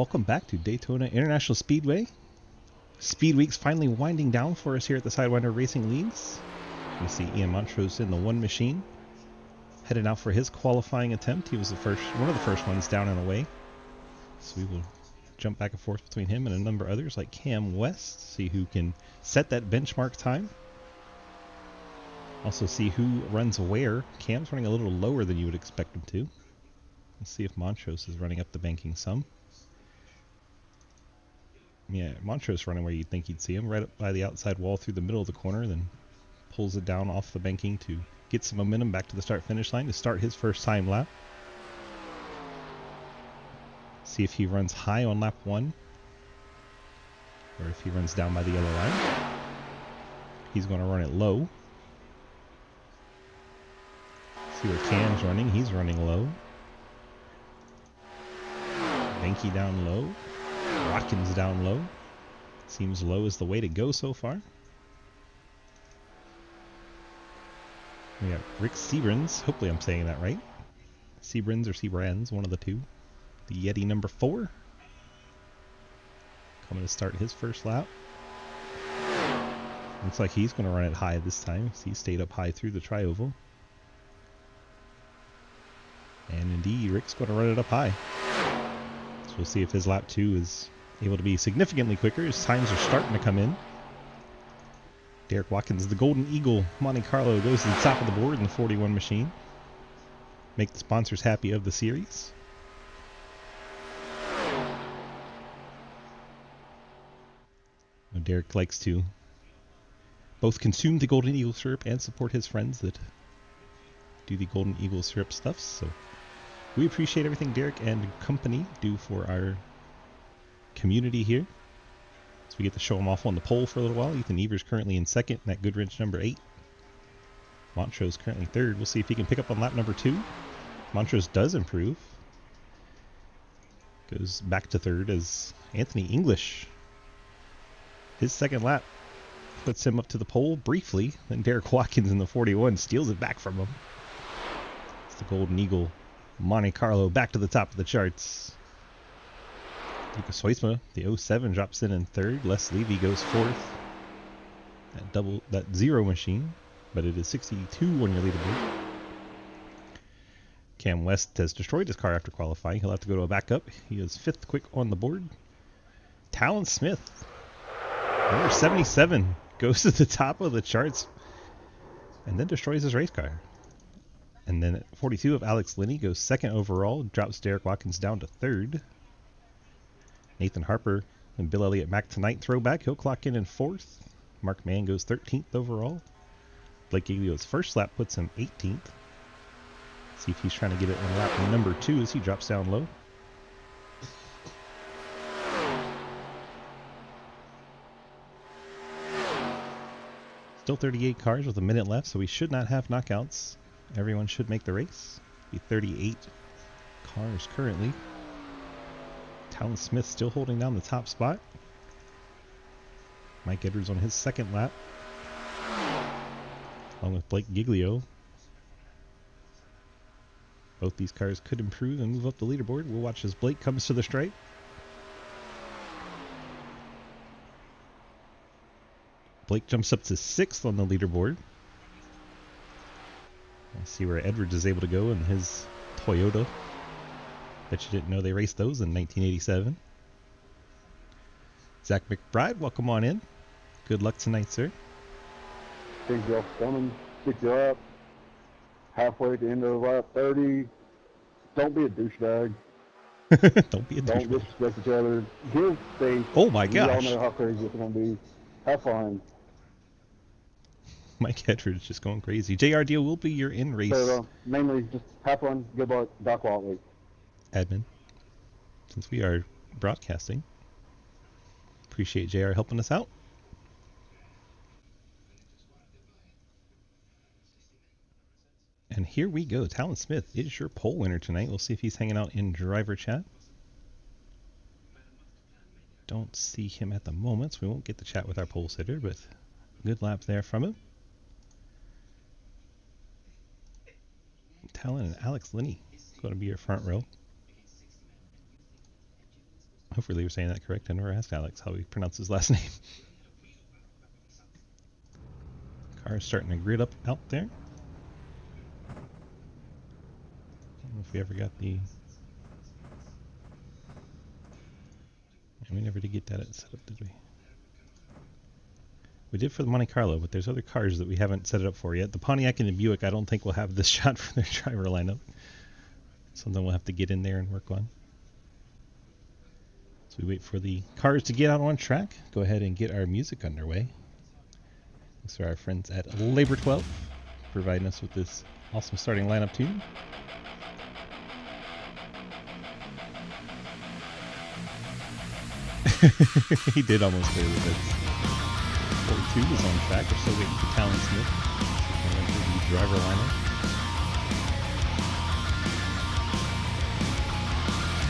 welcome back to Daytona International Speedway. Speed Week's finally winding down for us here at the Sidewinder Racing Leagues. We see Ian Montrose in the one machine, headed out for his qualifying attempt. He was one of the first ones down and away. So we will jump back and forth between him and a number of others like Cam West, see who can set that benchmark time. Also see who runs where. Cam's running a little lower than you would expect him to. Let's see if Montrose is running up the banking some. Yeah, Montrose running where you'd think you'd see him, right up by the outside wall through the middle of the corner, then pulls it down off the banking to get some momentum back to the start-finish line to start his first time lap. See if he runs high on lap 1, or if he runs down by the yellow line. He's going to run it low. See where Cam's running. He's running low. Banky down low. Watkins down low. Seems low is the way to go so far. We got Rick Seabrans. Hopefully I'm saying that right. Seabrans or Seabrands, one of the two. The Yeti number 4. Coming to start his first lap. Looks like he's going to run it high this time. He stayed up high through the tri-oval. And indeed, Rick's going to run it up high. So we'll see if his lap 2 is able to be significantly quicker. His times are starting to come in. Derek Watkins, the Golden Eagle Monte Carlo, goes to the top of the board in the 41 machine. Make the sponsors happy of the series. Derek likes to both consume the Golden Eagle syrup and support his friends that do the Golden Eagle syrup stuff. So we appreciate everything Derek and company do for our community here. So we get to show him off on the pole for a little while. Ethan Evers currently in second, Matt Goodrich number 8. Montrose currently third. We'll see if he can pick up on lap number 2. Montrose does improve. Goes back to third as Anthony English. His second lap puts him up to the pole briefly. Then Derek Watkins in the 41 steals it back from him. It's the Golden Eagle Monte Carlo back to the top of the charts. Lucas Huisma, the 07, drops in third. Les Levy goes fourth. That zero machine, but it is 62 on your leaderboard. Cam West has destroyed his car after qualifying. He'll have to go to a backup. He is 5th quick on the board. Talon Smith, number 77, goes to the top of the charts and then destroys his race car. And then at 42 of Alex Linney goes 2nd overall, drops Derek Watkins down to 3rd. Nathan Harper and Bill Elliott Mac tonight throwback. He'll clock in 4th. Mark Mann goes 13th overall. Blake Giglio's first lap puts him 18th. See if he's trying to get it on lap number 2 as he drops down low. Still 38 cars with a minute left, so we should not have knockouts. Everyone should make the race. Be 38 cars currently. Talon Smith still holding down the top spot. Mike Edwards on his second lap, along with Blake Giglio. Both these cars could improve and move up the leaderboard. We'll watch as Blake comes to the stripe. Blake jumps up to 6th on the leaderboard. Let's see where Edwards is able to go in his Toyota. Bet you didn't know they raced those in 1987. Zach McBride, welcome on in. Good luck tonight, sir. Thank you all for coming. Pick you up. Halfway at the end of lap 30. Don't be a douchebag. Don't be a douchebag. Don't disrespect each other. Give space. Oh my You all gosh. know how crazy it's going to be. Have fun. Mike Edwards just going crazy. JR Deal will be your in-race So, mainly, just have fun. Good luck. Doc Watley. admin, since we are broadcasting. Appreciate JR helping us out. And here we go. Talon Smith is your pole winner tonight. We'll see if he's hanging out in driver chat. Don't see him at the moment, so we won't get the chat with our pole sitter, but good lap there from him. Talon and Alex Linney going to be your front row. Hopefully you're saying that correct. I never asked Alex how he pronounced his last name. Car's starting to grid up out there. I don't know if we ever got the... We never did get that set up, did we? We did for the Monte Carlo, but there's other cars that we haven't set it up for yet. The Pontiac and the Buick, I don't think will have this shot for their driver lineup. Something we'll have to get in there and work on. So we wait for the cars to get out on track. Go ahead and get our music underway. Thanks to our friends at Labor 12 providing us with this awesome starting lineup tune. He did almost go with it. 42 is on track. We're still waiting for Talon Smith. The driver lineup.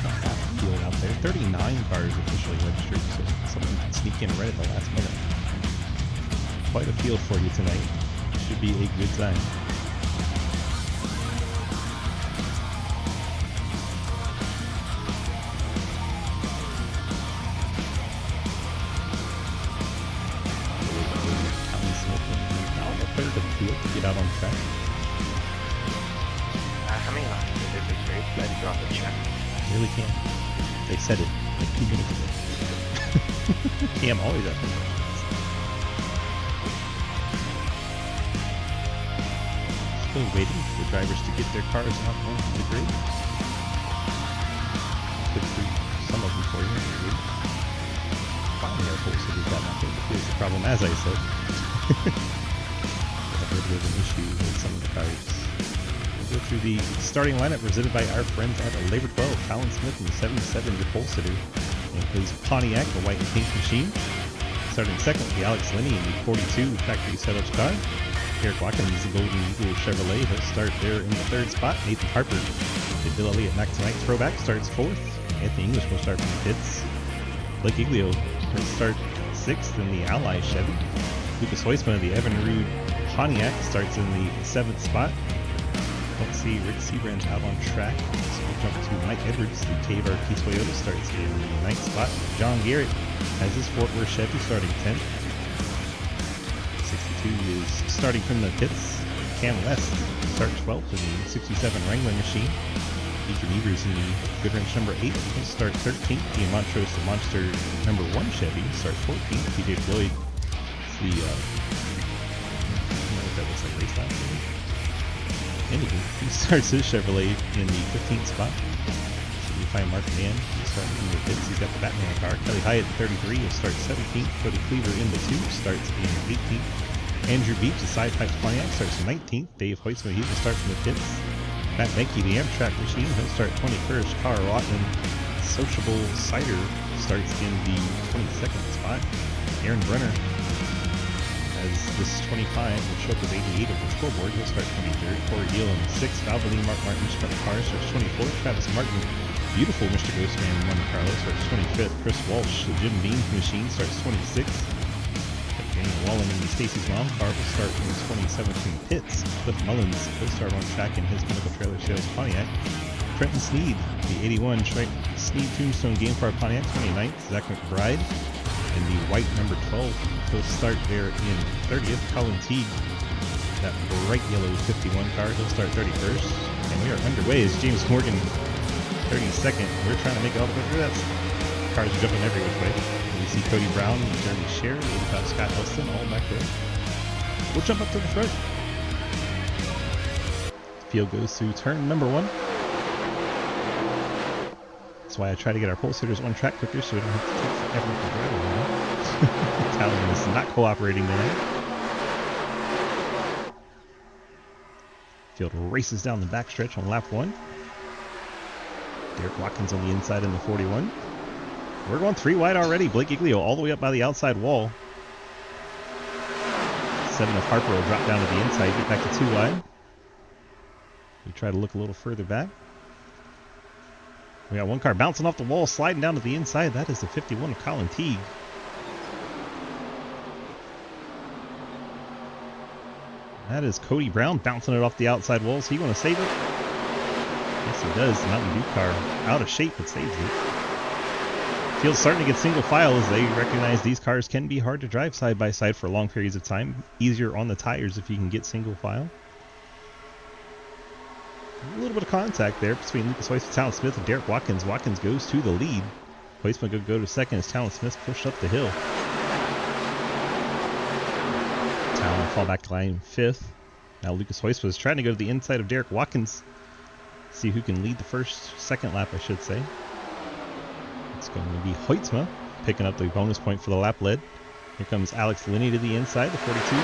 About half the field out there. 39 cars officially registered, so someone can sneak in right at the last minute. Quite a field for you tonight. Should be a good time. To get out on track. How many laps did they say? Let's drop the check. Really can't. They said it like 2 minutes ago. Cam always asking questions. Still waiting for the drivers to get their cars out onto the grid. Click through some of them for you. Finally, our pole city's got nothing. Here's the problem, as I said. A little bit of an issue with some of the cars. We'll go through the starting lineup presented by our friends at Labor 12. Talon Smith in the 77, your pole sitter, and his Pontiac, the white and pink machine. Starting second with the Alex Linney in the 42 factory setups car. Eric Watkins, the Golden Eagle Chevrolet, he'll start there in the third spot. Nathan Harper, the Bill Elliott Mac Tonight throwback, starts fourth. Anthony English will start from the pits. Blake Iglio will start sixth in the Ally Chevy. Lucas Heusman of the Evan Rude Pontiac starts in the 7th spot. Don't see Rick Seabrand out on track. So we'll jump to Mike Edwards. The KVRT Toyota starts in the 9th spot. John Garrett has his Fort Worth Chevy starting 10th. 62 is starting from the pits. Cam West starts 12th in the 67 Wrangler machine. Ethan Evers in the Good Wrench number 8. He'll start 13th. Ian Montrose, the Monster number 1 Chevy, starts 14th. TJ Floyd, the that looks like race lap. Anywho, he starts his Chevrolet in the 15th spot. So we find Mark Mann, he's starting in the pits. He's got the Batman car. Kelly Hyatt at 33 will start 17th. Cody Cleaver in the 2 starts in 18th. Andrew Beach, the Side Pipes Pontiac, starts 19th. Dave Hoytsman, he will start from the pits. Matt Benke, the Amtrak machine, he'll start 21st. Carl Rotman, Sociable Cider, starts in the 22nd spot. Aaron Brenner as this 25 will show up with 88 of the scoreboard. He'll start 23rd. Corey Deal in 6th. Valvoline Mark Martin, Mr. Car, starts 24th. Travis Martin, beautiful Mr. Ghostman in Monte Carlo, starts 25th. Chris Walsh, the Jim Beam machine, starts 26th. Danny Wallen and Stacy's mom car will start in 27th in pits. Cliff Mullins, he'll start on track in his Pinnacle Trailer Sales Pontiac. Trenton Sneed, the 81 Sneed Tombstone Game Car Pontiac, 29th. Zach McBride in the white number 12. He'll start there in 30th. Colin Teague, that bright yellow 51 car, he'll start 31st. And we are underway as James Morgan, 32nd. We're trying to make it all the way through that. Cars are jumping every which way. We see Cody Brown, Jeremy Sher, Scott Elston, all back there. We'll jump up to the front. Field goes through turn number 1. That's why I try to get our pole sitters on track quicker so we don't have to take forever to drive around. Talon is not cooperating tonight. Field races down the backstretch on lap 1. Derek Watkins on the inside in the 41. We're going 3 wide already. Blake Iglio all the way up by the outside wall. 7 of Harper will drop down to the inside, get back to 2 wide. We try to look a little further back. We got one car bouncing off the wall, sliding down to the inside. That is the 51 of Colin Teague. That is Cody Brown bouncing it off the outside wall. Is he going to save it? Yes, he does. The Mountain Dew car out of shape, but saves it. Field's starting to get single file as they recognize these cars can be hard to drive side by side for long periods of time. Easier on the tires if you can get single file. A little bit of contact there between Lucas Hoist and Talon Smith and Derek Watkins. Watkins goes to the lead. Hoistman could go to second as Talon Smith pushed up the hill. Talon fall back to line fifth. Now Lucas Hoist was trying to go to the inside of Derek Watkins. See who can lead the second lap, I should say. It's going to be Hoytsma picking up the bonus point for the lap lead. Here comes Alex Linney to the inside, the 42.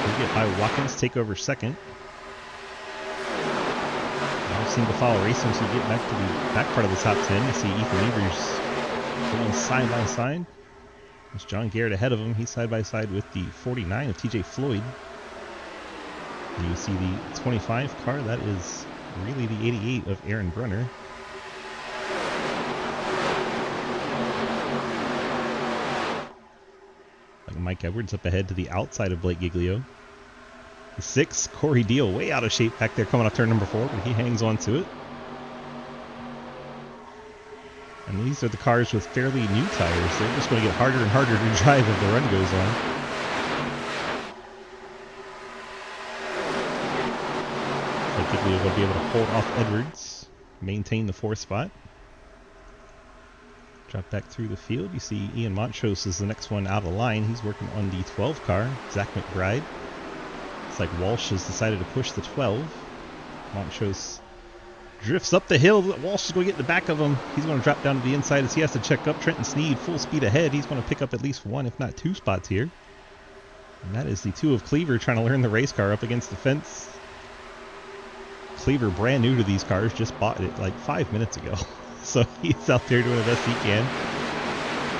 He'll get by Watkins, take over second. Now single file racing, so you get back to the back part of the top 10. You see Ethan Evers going side by side. There's John Garrett ahead of him. He's side by side with the 49 of TJ Floyd. And you see the 25 car. That is really the 88 of Aaron Brunner. Mike Edwards up ahead to the outside of Blake Giglio. The 6, Corey Deal, way out of shape back there coming off turn number 4, but he hangs on to it. And these are the cars with fairly new tires. They're just going to get harder and harder to drive as the run goes on. Blake Giglio will be able to hold off Edwards, maintain the 4th spot. Drop back through the field. You see Ian Montrose is the next one out of line. He's working on the 12 car. Zach McBride. It's like Walsh has decided to push the 12. Montrose drifts up the hill. Walsh is going to get in the back of him. He's going to drop down to the inside as he has to check up. Trenton Sneed full speed ahead. He's going to pick up at least 1, if not 2 spots here. And that is the 2 of Cleaver trying to learn the race car up against the fence. Cleaver, brand new to these cars, just bought it like 5 minutes ago. So he's out there doing the best he can.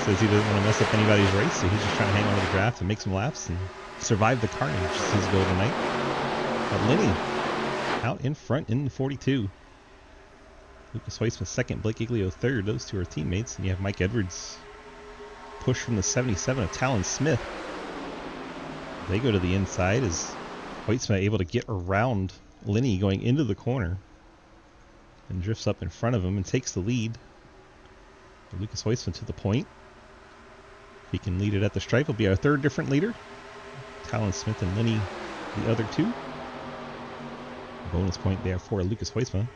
Says he doesn't want to mess up anybody's race, so he's just trying to hang on to the draft and make some laps and survive the carnage. Is his goal tonight. But Lenny out in front in the 42. Lucas Hoistman second, Blake Giglio third. Those two are teammates. And you have Mike Edwards push from the 77 of Talon Smith. They go to the inside as Hoistman able to get around Lenny going into the corner. And drifts up in front of him and takes the lead. Lucas Hoistman to the point. If he can lead it at the stripe, he'll be our 3rd different leader. Talon Smith and Lenny, the other 2. Bonus point there for Lucas Hoistman.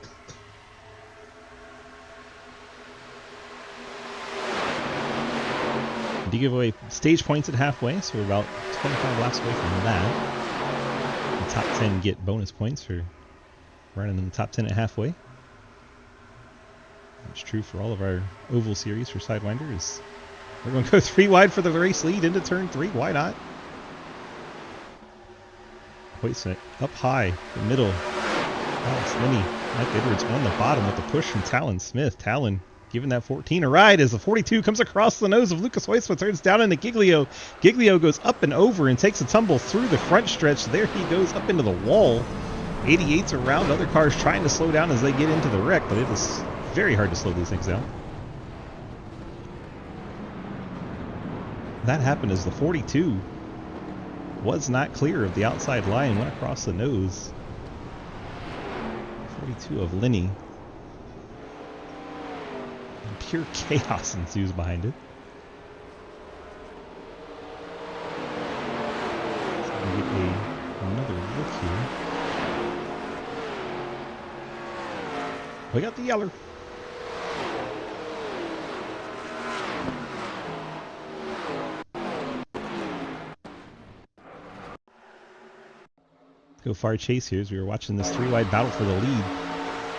Do give away stage points at halfway, so we're about 25 laps away from that. The top 10 get bonus points for running in the top 10 at halfway. That's true for all of our oval series for Sidewinders. We're going to go 3 wide for the race lead into turn 3. Why not? Hoistman up high, the middle. Alex Linney, Mike Edwards on the bottom with the push from Talon Smith. Talon giving that 14 a ride as the 42 comes across the nose of Lucas Hoistman, turns down into Giglio. Giglio goes up and over and takes a tumble through the front stretch. There he goes up into the wall. 88's around, other cars trying to slow down as they get into the wreck, but it is very hard to slow these things down. That happened as the 42 was not clear of the outside line, went across the nose. 42 of Linney. And pure chaos ensues behind it. So we get another look here. We got the yeller. Go far chase here as we were watching this 3-wide battle for the lead.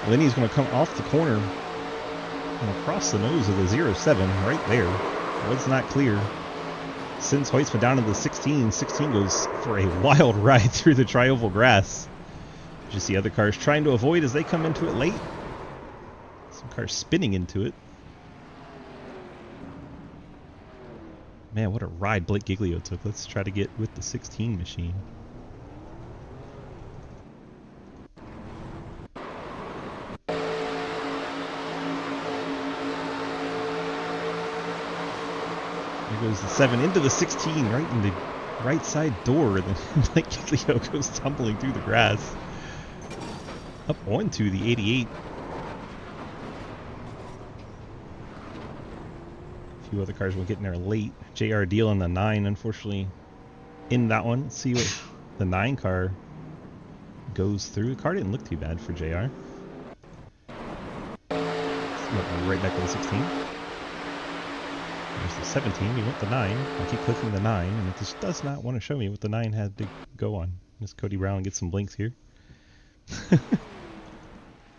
Lenny's going to come off the corner and across the nose of the 07 right there. Was not clear. Sends Hoistman down to the 16. 16 goes for a wild ride through the tri-oval grass. Just see other cars trying to avoid as they come into it late. Some cars spinning into it. Man, what a ride Blake Giglio took. Let's try to get with the 16 machine. There goes the 7 into the 16, right in the right side door. Then Blake Giglio goes tumbling through the grass. Up onto the 88. A few other cars will get in there late. JR Deal in the 9, unfortunately, in that one. Let's see what the 9 car goes through. The car didn't look too bad for JR. Right back to the 16. There's the 17. We went the 9. I keep clicking the 9, and it just does not want to show me what the 9 had to go on. Miss Cody Brown gets some blinks here.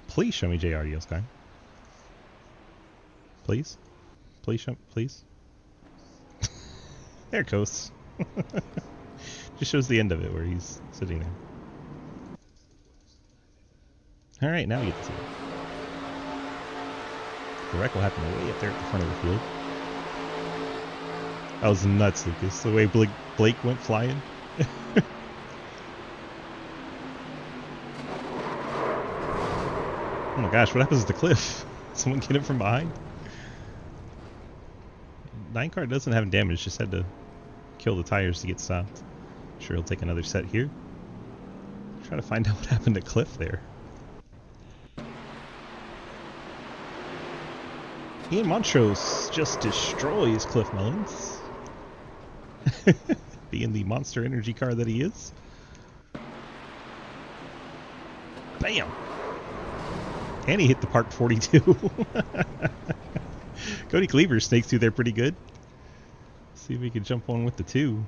Please show me JR Deal's car. Please. Please show. Please. There it goes. Just shows the end of it where he's sitting there. All right, now we get to see it. The wreck will happen way up there at the front of the field. That was nuts, Lucas. The way Blake went flying. Oh my gosh, what happens to the cliff? Someone get him from behind? 9 car doesn't have damage, just had to kill the tires to get stopped. Sure, he'll take another set here. Try to find out what happened to Cliff there. Ian Montrose just destroys Cliff Mullins. Being the Monster Energy car that he is. Bam! And he hit the parked 42. Cody Cleaver snakes through there pretty good. See if we can jump on with the 2.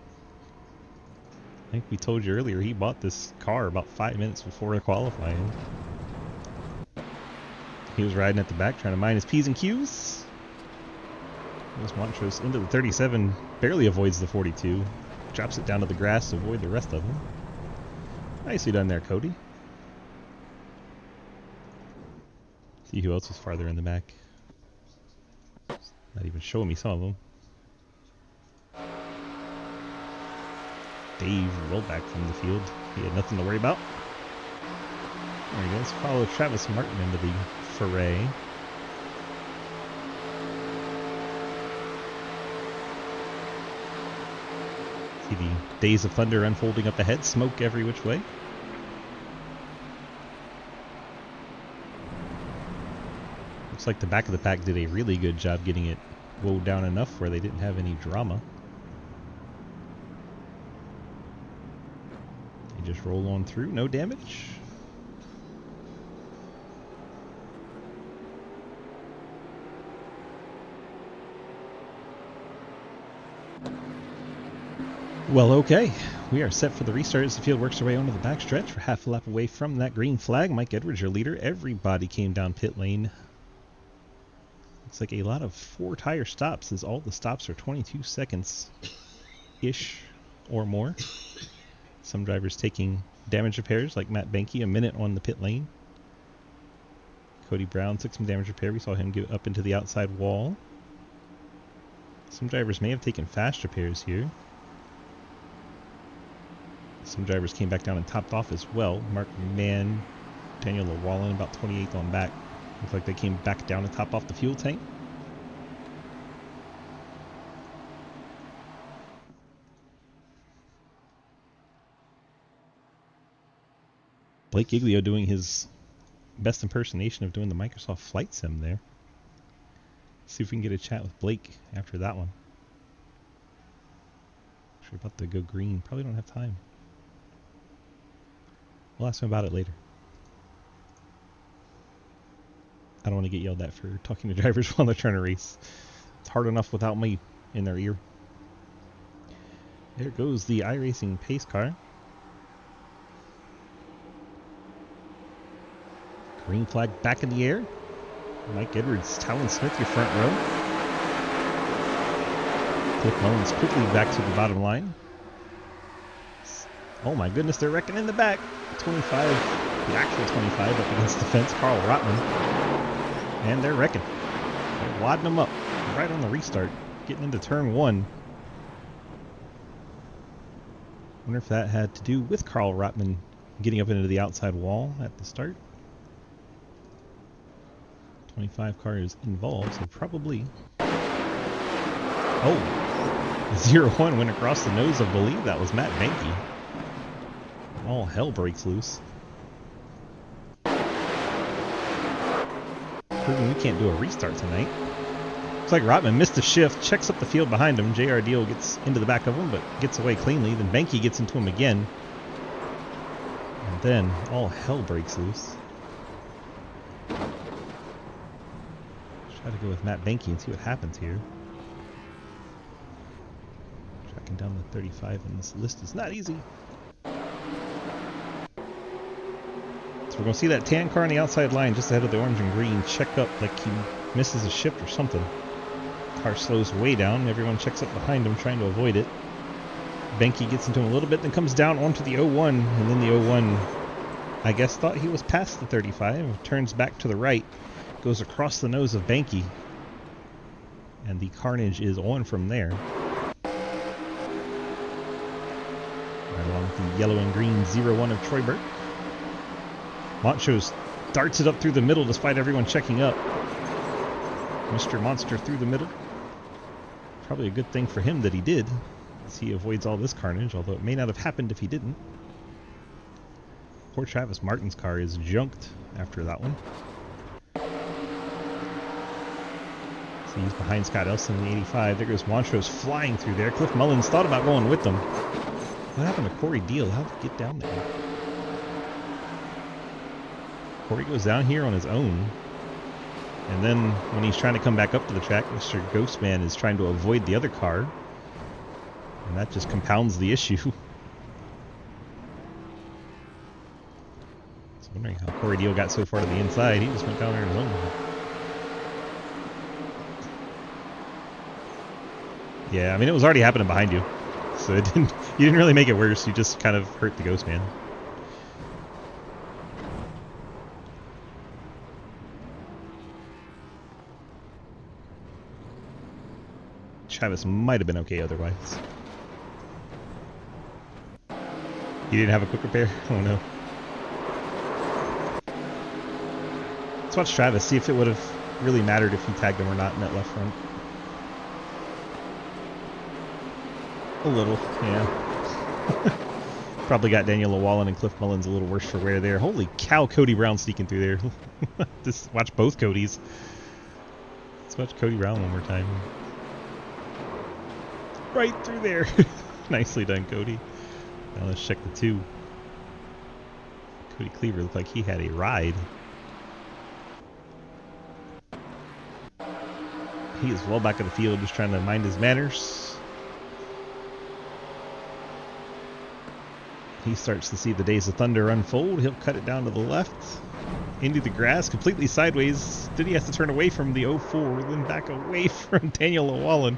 I think we told you earlier he bought this car about 5 minutes before qualifying. He was riding at the back trying to mind his P's and Q's. There's Montrose into the 37, barely avoids the 42. Drops it down to the grass to avoid the rest of them. Nicely done there, Cody. See who else was farther in the back. Not even showing me some of them. Dave rolled back from the field. He had nothing to worry about. There he goes. Follow Travis Martin into the foray. See the Days of Thunder unfolding up ahead. Smoke every which way. Looks like the back of the pack did a really good job getting it wound down enough where they didn't have any drama. They just roll on through, no damage. Well, okay. We are set for the restart as the field works their way onto the backstretch. We're half a lap away from that green flag. Mike Edwards, your leader. Everybody came down pit lane. Looks like a lot of 4-tire stops, as all the stops are 22 seconds-ish or more. Some drivers taking damage repairs, like Matt Benke, a minute on the pit lane. Cody Brown took some damage repair. We saw him get up into the outside wall. Some drivers may have taken fast repairs here. Some drivers came back down and topped off as well. Mark Mann, Daniel Llewellyn, about 28th on back. Looks like they came back down to top off the fuel tank. Blake Giglio doing his best impersonation of doing the Microsoft Flight Sim there. See if we can get a chat with Blake after that one. Sure about to go green. Probably don't have time. We'll ask him about it later. I don't want to get yelled at for talking to drivers while they're trying to race. It's hard enough without me in their ear. There goes the iRacing pace car. Green flag back in the air. Mike Edwards, Talon Smith, your front row. Cliff Mullins quickly back to the bottom line. Oh my goodness, they're wrecking in the back. 25, the actual 25 up against the fence, Carl Rotman. And they're wrecking. They're wadding them up right on the restart, getting into turn 1. Wonder if that had to do with Carl Rotman getting up into the outside wall at the start. 25 car is involved, so probably. Oh, 0-1 went across the nose of, I believe that was Matt Benke. All hell breaks loose. Proving we can't do a restart tonight. Looks like Rotman missed a shift, checks up the field behind him. JR Deal gets into the back of him, but gets away cleanly. Then Banky gets into him again. And then all hell breaks loose. Try to go with Matt Banky and see what happens here. Tracking down the 35 in this list is not easy. So we're going to see that tan car on the outside line just ahead of the orange and green check up like he misses a shift or something. Car slows way down. Everyone checks up behind him trying to avoid it. Banky gets into him a little bit, then comes down onto the 01, and then the 01, I guess, thought he was past the 35, turns back to the right, goes across the nose of Banky, and the carnage is on from there. Right along with the yellow and green 01 of Troy Burke. Montrose darts it up through the middle despite everyone checking up. Mr. Monster through the middle. Probably a good thing for him that he did, as he avoids all this carnage, although it may not have happened if he didn't. Poor Travis Martin's car is junked after that one. So he's behind Scott Elson in the 85. There goes Montrose flying through there. Cliff Mullins thought about going with them. What happened to Corey Deal? How did he get down there? Corey goes down here on his own. And then when he's trying to come back up to the track, Mr. Ghostman is trying to avoid the other car. And that just compounds the issue. So wondering how Corey Deal got so far to the inside. He just went down there on his own. Yeah, I mean, it was already happening behind you. So you didn't really make it worse. You just kind of hurt the Ghostman. Travis might have been okay otherwise. He didn't have a quick repair? Oh no. Let's watch Travis, see if it would have really mattered if he tagged him or not in that left front. A little, yeah. Probably got Daniel Llewellyn and Cliff Mullins a little worse for wear there. Holy cow, Cody Brown sneaking through there. Just watch both Codys. Let's watch Cody Brown one more time. Right through there. Nicely done, Cody. Now let's check the 2. Cody Cleaver looked like he had a ride. He is well back in the field, just trying to mind his manners. He starts to see the Days of Thunder unfold. He'll cut it down to the left. Into the grass, completely sideways. Then he has to turn away from the 04, then back away from Daniel Llewellyn.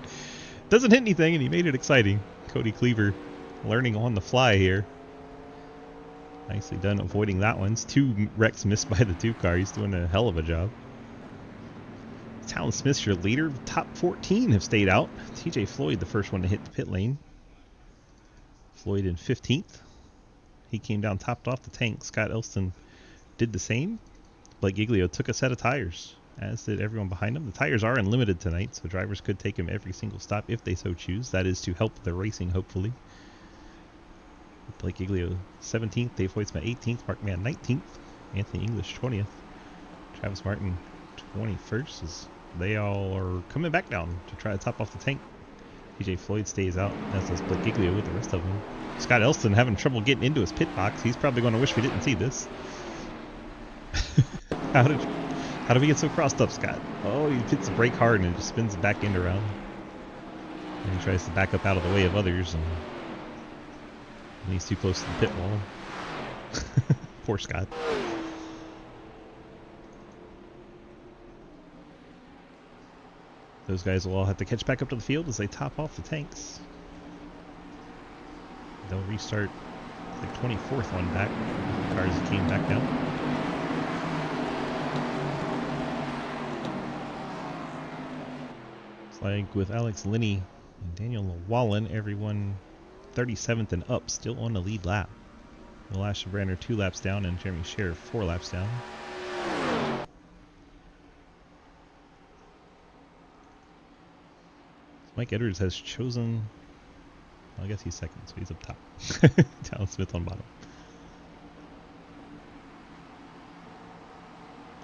Doesn't hit anything, and he made it exciting. Cody Cleaver learning on the fly here. Nicely done avoiding that one. 2 wrecks missed by the 2 car. He's doing a hell of a job. Talon Smith's your leader. Top 14 have stayed out. TJ Floyd, the first one to hit the pit lane. Floyd in 15th. He came down, topped off the tank. Scott Elston did the same. Blake Giglio took a set of tires, as did everyone behind him. The tires are unlimited tonight, so drivers could take them every single stop if they so choose. That is to help the racing, hopefully. Blake Giglio 17th, Dave Hoytsma 18th, Mark Mann 19th, Anthony English 20th, Travis Martin 21st, as they all are coming back down to try to top off the tank. TJ Floyd stays out, as does Blake Giglio with the rest of them. Scott Elston having trouble getting into his pit box. He's probably going to wish we didn't see this. How did we get so crossed up, Scott? Oh, he hits the brake hard and it just spins the back end around. And he tries to back up out of the way of others, and he's too close to the pit wall. Poor Scott. Those guys will all have to catch back up to the field as they top off the tanks. They'll restart the 24th one back. Cars came back down. It's like with Alex Linney and Daniel Llewellyn, everyone 37th and up, still on the lead lap. Elisha Brander 2 laps down, and Jeremy Scher 4 laps down. Mike Edwards has chosen, well, I guess he's second, so he's up top. Talon Smith on bottom.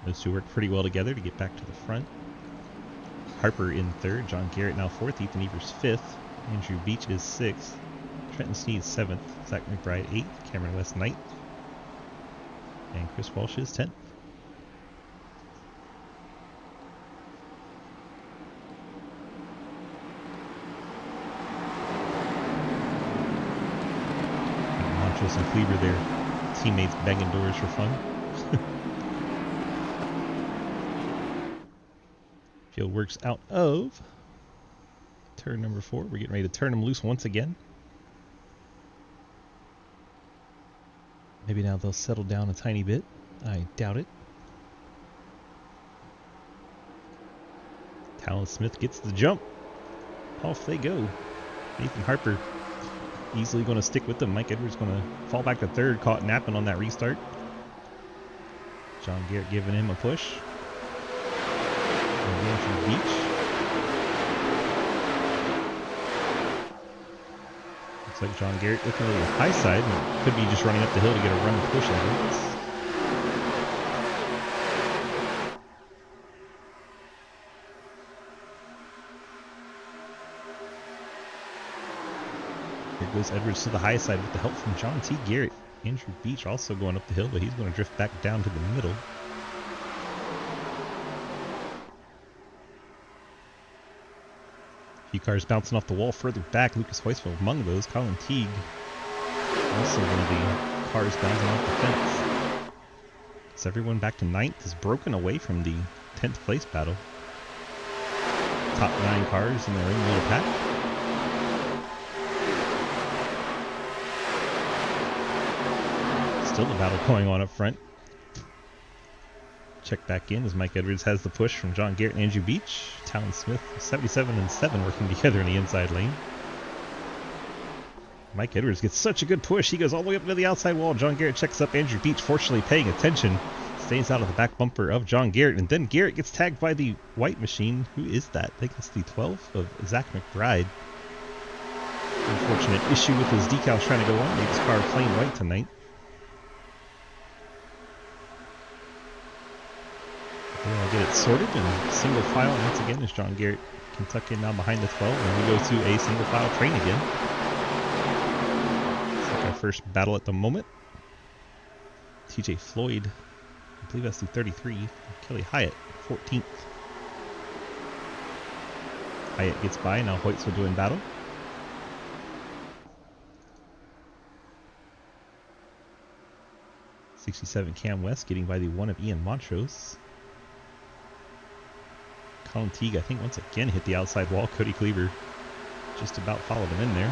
Those two work pretty well together to get back to the front. Harper in third. John Garrett now fourth. Ethan Evers fifth. Andrew Beach is sixth. Trenton Sneed seventh. Zach McBride eighth. Cameron West ninth. And Chris Walsh is 10th. Montrose and Cleaver there. Teammates banging doors for fun. Field works out of turn number 4. We're getting ready to turn them loose once again. Maybe now they'll settle down a tiny bit. I doubt it. Talon Smith gets the jump. Off they go. Nathan Harper easily going to stick with them. Mike Edwards going to fall back to third, caught napping on that restart. John Garrett giving him a push. Again from Beach. Looks like John Garrett looking a little high side and could be just running up the hill to get a run push Edwards. Here goes Edwards to the high side with the help from John T. Garrett. Andrew Beach also going up the hill, but he's going to drift back down to the middle. A few cars bouncing off the wall further back. Lucas Hoisfeld among those. Colin Teague also one of the cars bouncing off the fence. So everyone back to 9th is broken away from the 10th place battle. Top 9 cars in their own little pack. Still the battle going on up front. Check back in as Mike Edwards has the push from John Garrett and Andrew Beach. Talon Smith, 77 and 7 working together in the inside lane. Mike Edwards gets such a good push. He goes all the way up to the outside wall. John Garrett checks up. Andrew Beach, fortunately paying attention, stays out of the back bumper of John Garrett. And then Garrett gets tagged by the white machine. Who is that? I think it's the 12th of Zach McBride. Unfortunate issue with his decals trying to go on. Made his car plain white tonight. I'll get it sorted and single file once again as John Garrett can tuck in now behind the 12, and we go to a single file train again. It's like our first battle at the moment. TJ Floyd, I believe that's the 33. Kelly Hyatt, 14th. Hyatt gets by, now Hoyts will do in battle. '67 Cam West getting by the 1 of Ian Montrose. Colin Teague, I think, once again hit the outside wall. Cody Cleaver just about followed him in there.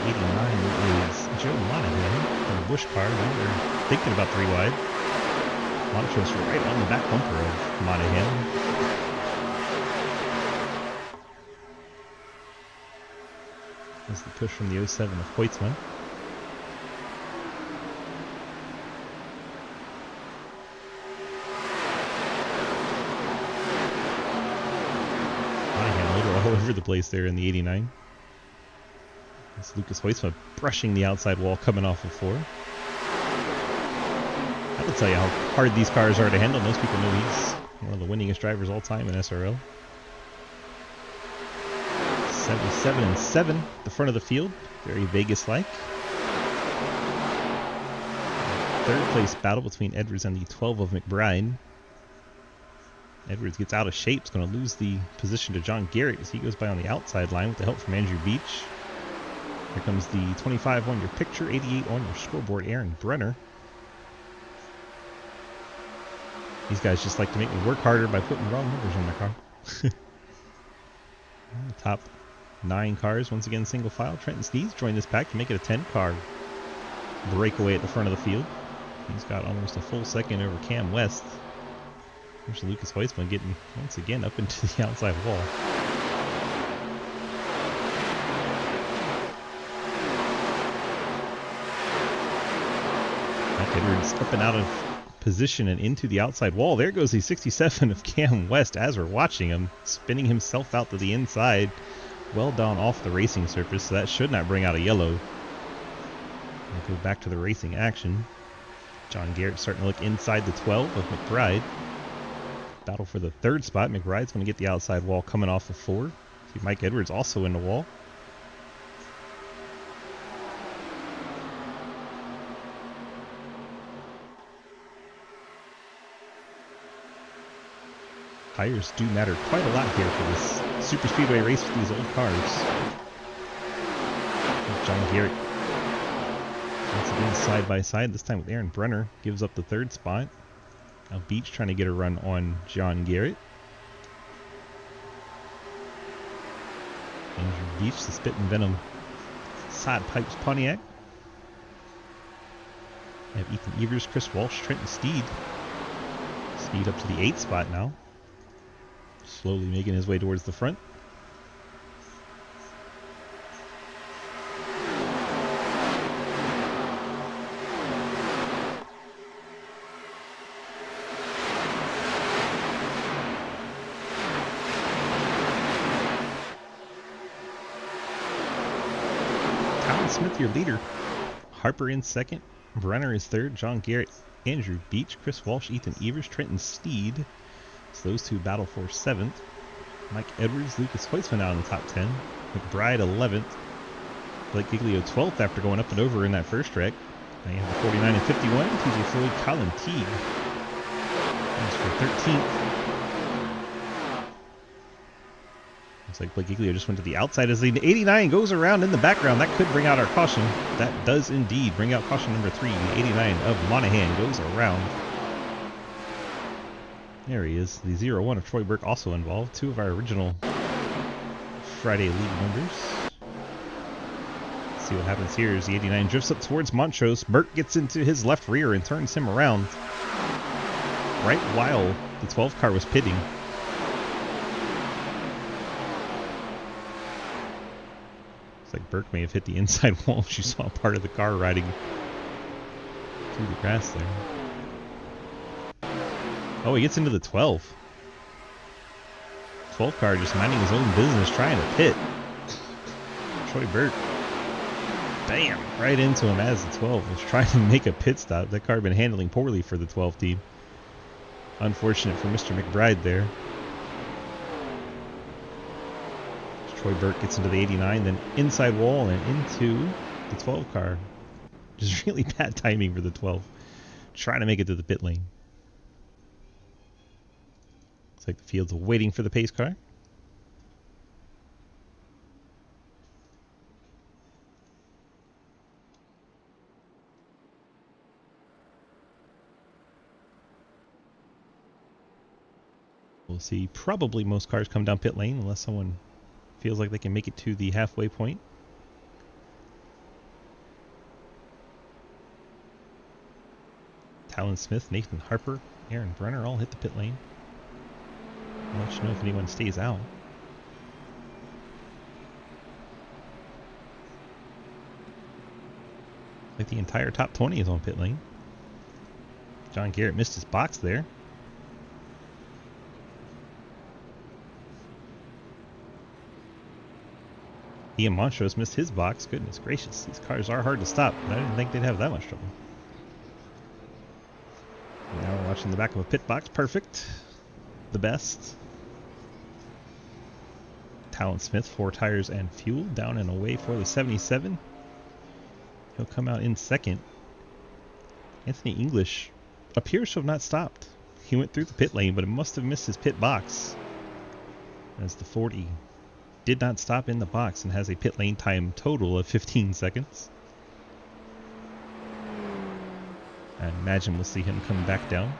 '89 is Joe Monahan from the Busch car. Now they're thinking about 3 wide. Montrose right on the back bumper of Monahan. That's the push from the 07 of Hoytsman. All over the place there in the 89. That's Lucas Hoisma brushing the outside wall coming off of 4. I will tell you how hard these cars are to handle. Most people know he's one of the winningest drivers all time in SRL. 77 and 7 at the front of the field. Very Vegas-like. 3rd place battle between Edwards and the 12 of McBride. Edwards gets out of shape. He's going to lose the position to John Garrett as he goes by on the outside line with the help from Andrew Beach. Here comes the 25 on your picture, 88 on your scoreboard, Aaron Brenner. These guys just like to make me work harder by putting wrong numbers on my car. Top 9 cars, once again single file. Trenton Sneeds joined this pack to make it a 10-car breakaway at the front of the field. He's got almost a full second over Cam West. There's Lucas Hoisman getting, once again, up into the outside wall. Mike Edwards up and out of position and into the outside wall. There goes the 67 of Cam West as we're watching him, spinning himself out to the inside. Well done off the racing surface, so that should not bring out a yellow. We'll go back to the racing action. John Garrett starting to look inside the 12 of McBride. Battle for the third spot. McBride's going to get the outside wall coming off of 4. See Mike Edwards also in the wall. Tires do matter quite a lot here for this super speedway race with these old cars. John Garrett once again side by side, this time with Aaron Brenner, gives up the third spot. Now Beach trying to get a run on John Garrett. Andrew Beach, the Spit and Venom Side Pipes Pontiac. We have Ethan Evers, Chris Walsh, Trenton Steed. Steed up to the 8th spot now. Slowly making his way towards the front. Smith, your leader. Harper in second. Brenner is third. John Garrett, Andrew Beach, Chris Walsh, Ethan Evers, Trenton Steed. So those two battle for 7th. Mike Edwards, Lucas Hoytsman out in the top 10. McBride 11th. Blake Giglio 12th after going up and over in that first wreck. Now you have the 49 and 51. TJ Floyd, Colin Teague. That's for 13th. Looks like Blake Giglio just went to the outside as the 89 goes around in the background. That could bring out our caution. That does indeed bring out caution number 3. The 89 of Monahan goes around. There he is. The 01 of Troy Burke also involved. 2 of our original Friday league members. Let's see what happens here as the 89 drifts up towards Montrose. Burke gets into his left rear and turns him around right while the 12 car was pitting. Like Burke may have hit the inside wall if you saw part of the car riding through the grass there. Oh, he gets into the 12. 12 car just minding his own business, trying to pit. Troy Burke, bam, right into him as the 12 was trying to make a pit stop. That car had been handling poorly for the 12 team. Unfortunate for Mr. McBride there. Troy Burke gets into the 89, then inside wall and into the 12 car. Just really bad timing for the 12. Trying to make it to the pit lane. Looks like the field's waiting for the pace car. We'll see probably most cars come down pit lane unless someone feels like they can make it to the halfway point. Talon Smith, Nathan Harper, Aaron Brenner all hit the pit lane. I'll let you know if anyone stays out. Like the entire top 20 is on pit lane. John Garrett missed his box there. Ian Montrose missed his box. Goodness gracious, these cars are hard to stop. I didn't think they'd have that much trouble. Now we're watching the back of a pit box. Perfect. The best. Talon Smith, 4 tires and fuel. Down and away for the 77. He'll come out in second. Anthony English appears to have not stopped. He went through the pit lane, but it must have missed his pit box. As the 40 did not stop in the box and has a pit lane time total of 15 seconds. I imagine we'll see him come back down.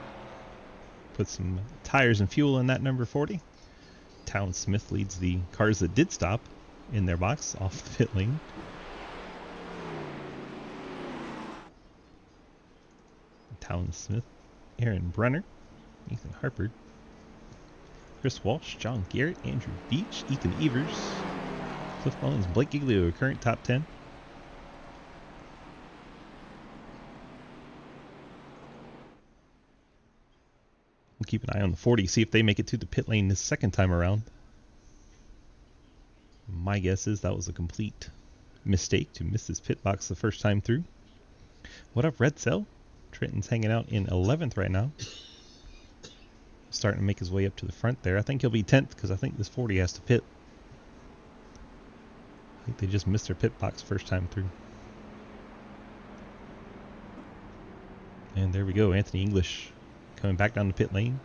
Put some tires and fuel in that number 40. Talon Smith leads the cars that did stop in their box off the pit lane. Talon Smith, Aaron Brenner, Nathan Harper, Chris Walsh, John Garrett, Andrew Beach, Ethan Evers, Cliff Mullins, Blake Giglio, current top 10. We'll keep an eye on the 40, see if they make it to the pit lane this second time around. My guess is that was a complete mistake to miss this pit box the first time through. What up, Red Cell? Trenton's hanging out in 11th right now. Starting to make his way up to the front there. I think he'll be 10th because I think this 40 has to pit. I think they just missed their pit box first time through. And there we go, Anthony English coming back down the pit lane.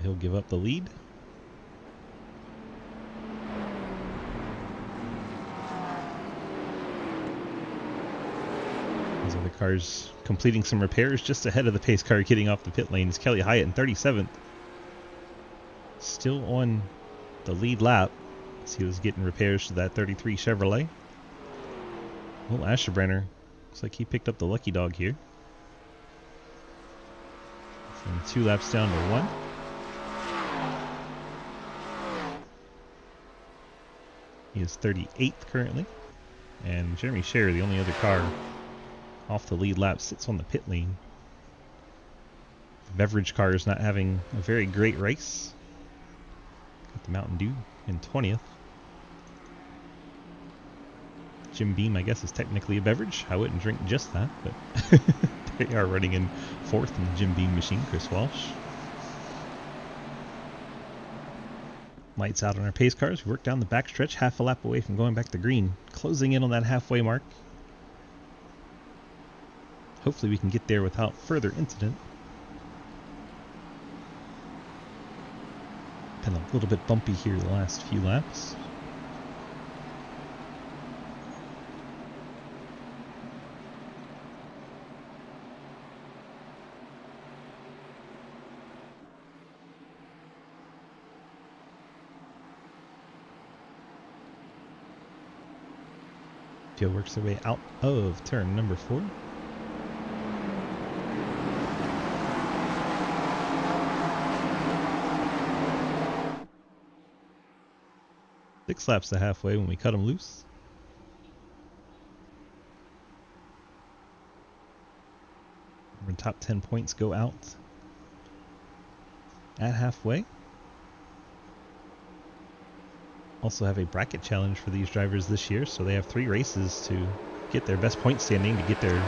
He'll give up the lead. These other cars completing some repairs just ahead of the pace car getting off the pit lane is Kelly Hyatt in 37th. Still on the lead lap. As he was getting repairs to that 33 Chevrolet. Well, Asherbrenner looks like he picked up the lucky dog here. From 2 laps down to 1. He is 38th currently. And Jeremy Scher, the only other car off the lead lap, sits on the pit lane. The beverage car is not having a very great race. Got the Mountain Dew in 20th. Jim Beam, I guess, is technically a beverage. I wouldn't drink just that, but they are running in 4th in the Jim Beam machine. Chris Walsh. Lights out on our pace cars. We work down the backstretch, half a lap away from going back to green. Closing in on that halfway mark. Hopefully we can get there without further incident. Been a little bit bumpy here the last few laps. Field works their way out of turn number 4. Six laps to halfway when we cut them loose. Our top 10 points go out at halfway. Also have a bracket challenge for these drivers this year, so they have 3 races to get their best point standing to get their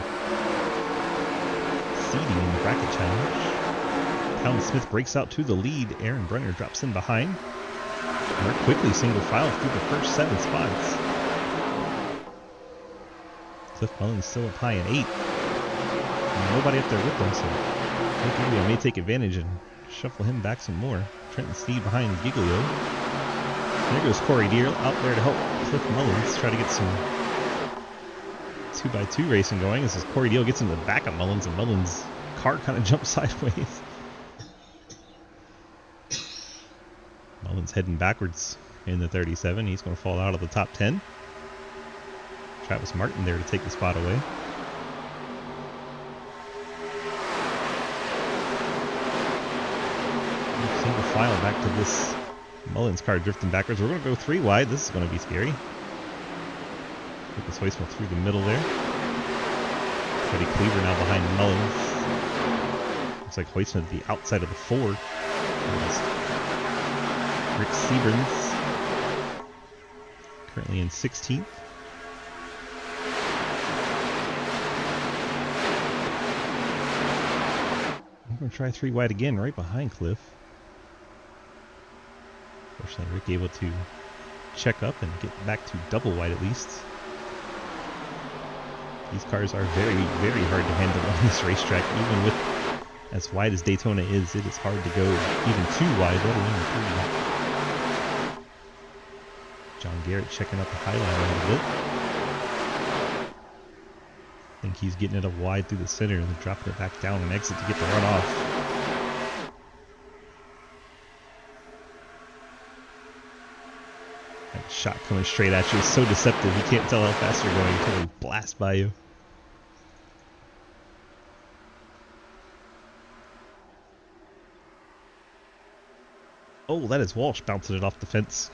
seeding in the bracket challenge. Talon Smith breaks out to the lead. Aaron Brenner drops in behind. We're quickly single file through the first 7 spots. Cliff Mullins still up high in 8. And nobody up there with them, so I may take advantage and shuffle him back some more. Trenton Steed behind Giglio. There goes Corey Deere out there to help Cliff Mullins try to get some 2x2 racing going. As Corey Deere gets into the back of Mullins, and Mullins' car kind of jumps sideways. Mullins heading backwards in the 37. He's going to fall out of the top 10. Travis Martin there to take the spot away. Single file back to this Mullins car drifting backwards. We're going to go 3 wide. This is going to be scary. Lucas Hoisman through the middle there. Cody Cleaver now behind Mullins. Looks like Hoisman at the outside of the 4. Rick Seaburns currently in 16th. I'm going to try 3 wide again right behind Cliff. Fortunately, Rick able to check up and get back to double wide at least. These cars are very, very hard to handle on this racetrack. Even with as wide as Daytona is, it is hard to go even 2 wide, let alone 3. John Garrett checking up the high line a little bit. I think he's getting it up wide through the center and then dropping it back down and exit to get the run off. That shot coming straight at you is so deceptive. You can't tell how fast you're going until they blast by you. Oh, that is Walsh bouncing it off the fence.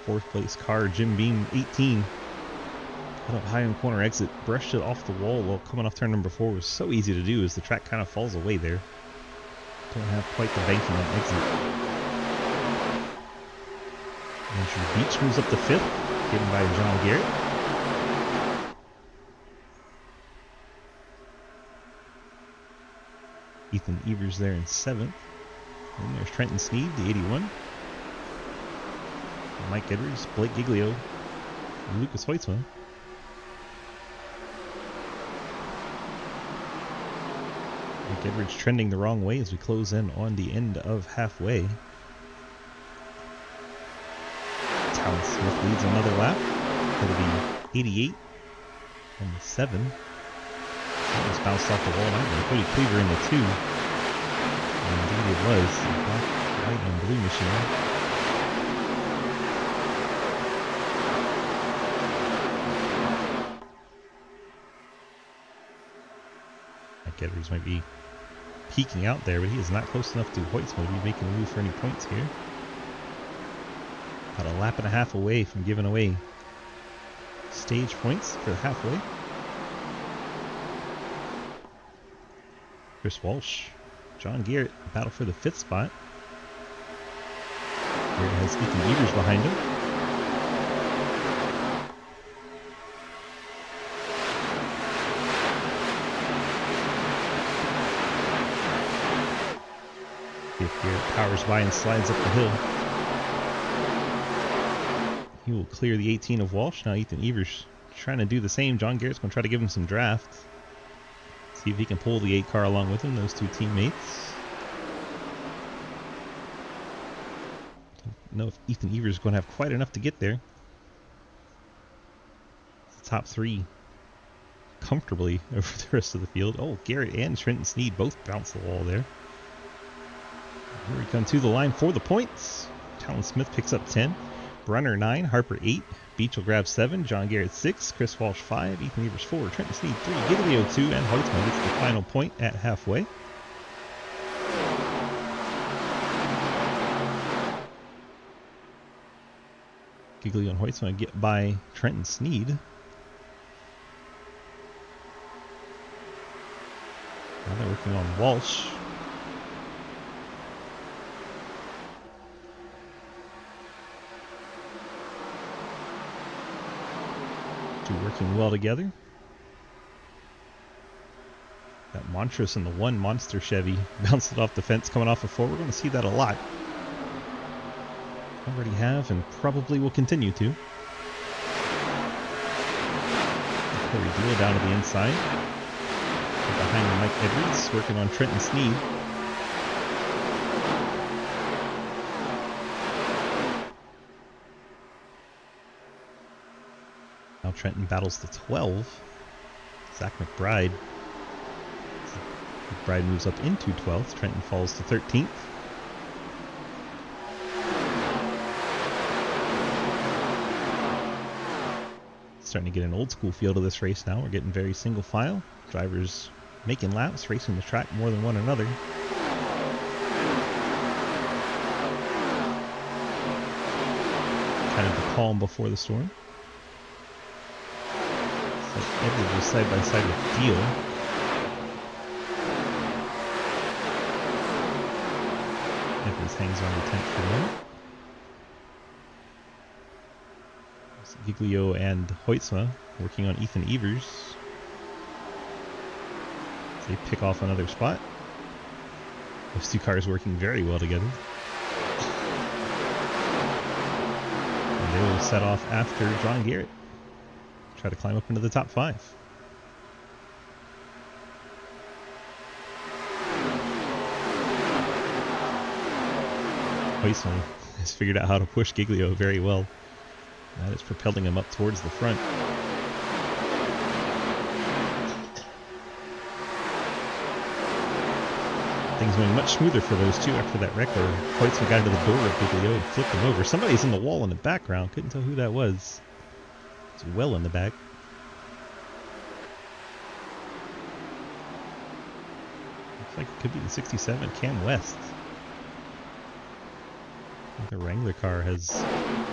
4th place car, Jim Beam, 18. Cut up high on corner exit, brushed it off the wall while coming off turn number 4. Was so easy to do as the track kind of falls away there. Don't have quite the banking on exit. Andrew Beach moves up to 5th, given by John Garrett. Ethan Evers there in 7th. And there's Trenton Sneed, the 81. Mike Edwards, Blake Giglio, and Lucas Hoytsma. Mike Edwards trending the wrong way as we close in on the end of halfway. Talon Smith leads another lap. It'll be 88 on the 7. That was bounced off the wall. And Cody Cleaver in the 2. And indeed it was. White and blue machine. Edwards might be peeking out there, but he is not close enough to Hoytsma to be making a move for any points here. About a lap and a half away from giving away stage points for the halfway. Chris Walsh, John Garrett, battle for the 5th spot. Garrett has Ethan Evers behind him. Garrett powers by and slides up the hill. He will clear the 18 of Walsh. Now Ethan Evers trying to do the same. John Garrett's going to try to give him some draft. See if he can pull the 8 car along with him, those 2 teammates. Don't know if Ethan Evers is going to have quite enough to get there. The top 3 comfortably over the rest of the field. Oh, Garrett and Trenton Sneed both bounce the wall there. Here we come to the line for the points. Talon Smith picks up 10. Brunner 9. Harper 8. Beach will grab 7. John Garrett 6. Chris Walsh 5. Ethan Evers 4. Trenton Sneed 3. Giglio 2. And Hoytsma gets the final point at halfway. Giglio and Hoytsma get by Trenton Sneed. Now they're working on Walsh. Working well together. That Montrose and the 1 monster Chevy bounced it off the fence coming off of 4. We're going to see that a lot. Already have and probably will continue to. Corey Deal down to the inside. Behind Mike Edwards working on Trenton Sneed. Now Trenton battles the 12. Zach McBride. McBride moves up into 12th. Trenton falls to 13th. Starting to get an old school feel to this race now. We're getting very single file. Drivers making laps, racing the track more than one another. Kind of the calm before the storm. Edwards was side by side with Deal. Edwards hangs on the 10th for a moment. Giglio and Hoytsma working on Ethan Evers. They pick off another spot. Those 2 cars working very well together. And they will set off after John Garrett. Try to climb up into the top 5. Hoytsma has figured out how to push Giglio very well. That is propelling him up towards the front. Things going much smoother for those 2 after that wreck where Hoytsma got into the door of Giglio and flipped him over. Somebody's in the wall in the background. Couldn't tell who that was. It's well in the back. Looks like it could be the 67 Cam West. I think the Wrangler car has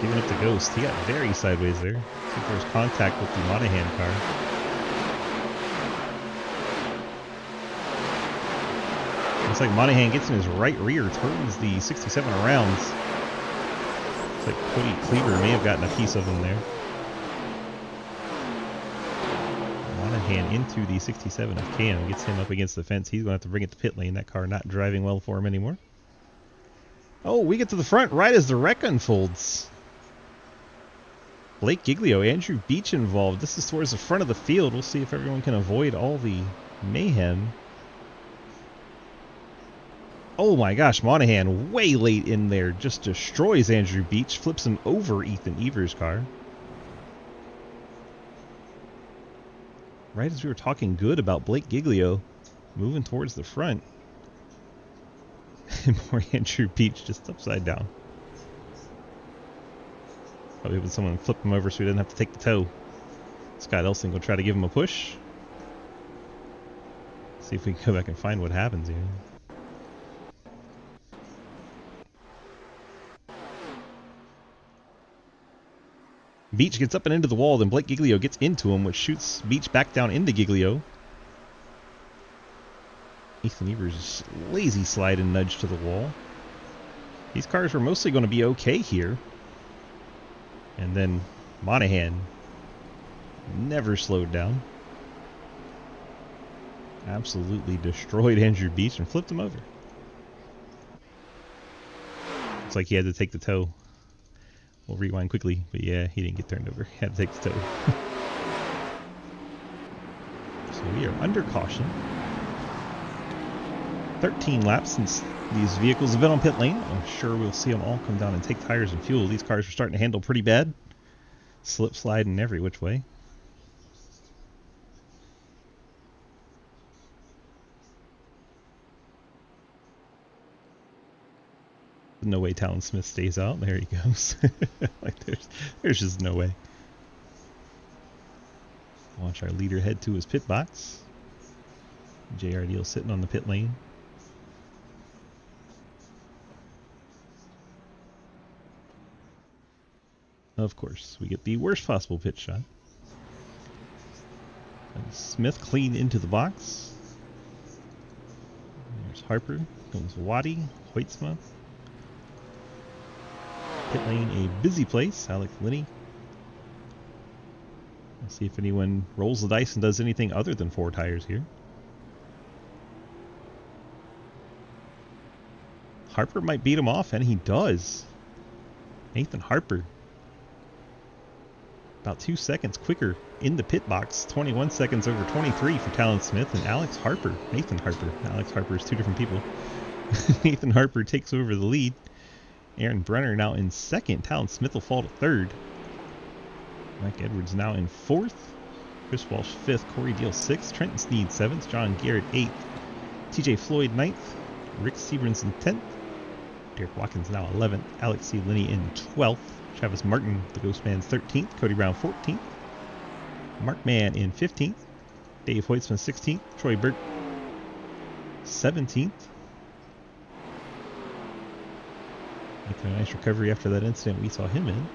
given up the ghost. He got very sideways there. See if there's contact with the Monahan car. Looks like Monahan gets in his right rear, turns the 67 around. Looks like Cody Cleaver may have gotten a piece of him there. Monahan into the 67 of Cam. Gets him up against the fence. He's going to have to bring it to pit lane. That car not driving well for him anymore. Oh, we get to the front right as the wreck unfolds. Blake Giglio, Andrew Beach involved. This is towards the front of the field. We'll see if everyone can avoid all the mayhem. Oh my gosh, Monahan way late in there. Just destroys Andrew Beach. Flips him over Ethan Evers' car. Right as we were talking good about Blake Giglio moving towards the front. And poor Andrew Beach just upside down. Probably hoping someone flipped him over so he didn't have to take the tow. Scott Elsing will try to give him a push. See if we can go back and find what happens here. Beach gets up and into the wall, then Blake Giglio gets into him, which shoots Beach back down into Giglio. Ethan Evers' lazy slide and nudge to the wall. These cars were mostly going to be okay here. And then Monahan never slowed down. Absolutely destroyed Andrew Beach and flipped him over. Looks like he had to take the tow. We'll rewind quickly, but yeah, he didn't get turned over. He had to take the tow. So we are under caution. 13 laps since these vehicles have been on pit lane. I'm sure we'll see them all come down and take tires and fuel. These cars are starting to handle pretty bad. Slip sliding every which way. No way Talon Smith stays out. There he goes. Like there's just no way. Watch our leader head to his pit box. JR Deal sitting on the pit lane. Of course, we get the worst possible pit shot. And Smith clean into the box. There's Harper. Comes Waddy. Hoytsma. Pit lane a busy place. Alex Linney. Let's see if anyone rolls the dice and does anything other than 4 tires here. Harper might beat him off, and he does. Nathan Harper. About 2 seconds quicker in the pit box. 21 seconds over 23 for Talon Smith and Alex Harper. Nathan Harper. Alex Harper is 2 different people. Nathan Harper takes over the lead. Aaron Brenner now in 2nd. Talon Smith will fall to 3rd. Mike Edwards now in 4th. Chris Walsh 5th. Corey Deal 6th. Trenton Sneed 7th. John Garrett 8th. TJ Floyd 9th. Rick Sebrenson 10th. Derek Watkins now 11th. Alex C. Linney in 12th. Travis Martin, the Ghost Man's 13th. Cody Brown 14th. Mark Mann in 15th. Dave Hoytsman 16th. Troy Burt 17th. Making a nice recovery after that incident we saw him in.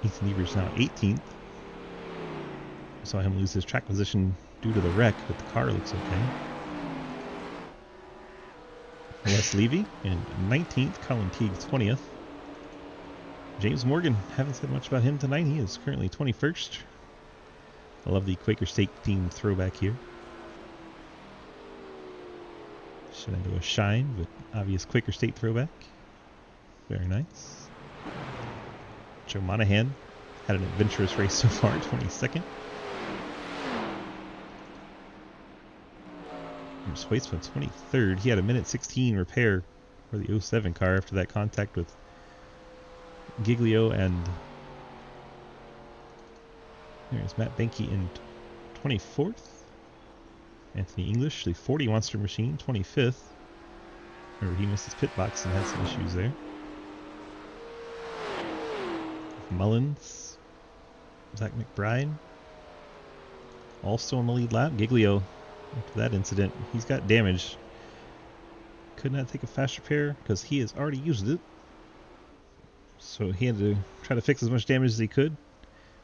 Ethan Evers now 18th. We saw him lose his track position due to the wreck, but the car looks okay. Les Levy in 19th. Colin Teague 20th. James Morgan, haven't said much about him tonight. He is currently 21st. I love the Quaker State team throwback here. Shenandoah Shine, but obvious Quaker State throwback. Very nice. Joe Monahan had an adventurous race so far, 22nd. James Hoytsman 23rd. He had a minute 16 repair for the 07 car after that contact with Giglio, and there's Matt Benke in 24th. Anthony English, the 40 Monster Machine, 25th. Remember, he missed his pit box and had some issues there. Mullins, Zach McBride, all still in the lead lap. Giglio, after that incident, he's got damage. Could not take a fast repair because he has already used it. So he had to try to fix as much damage as he could.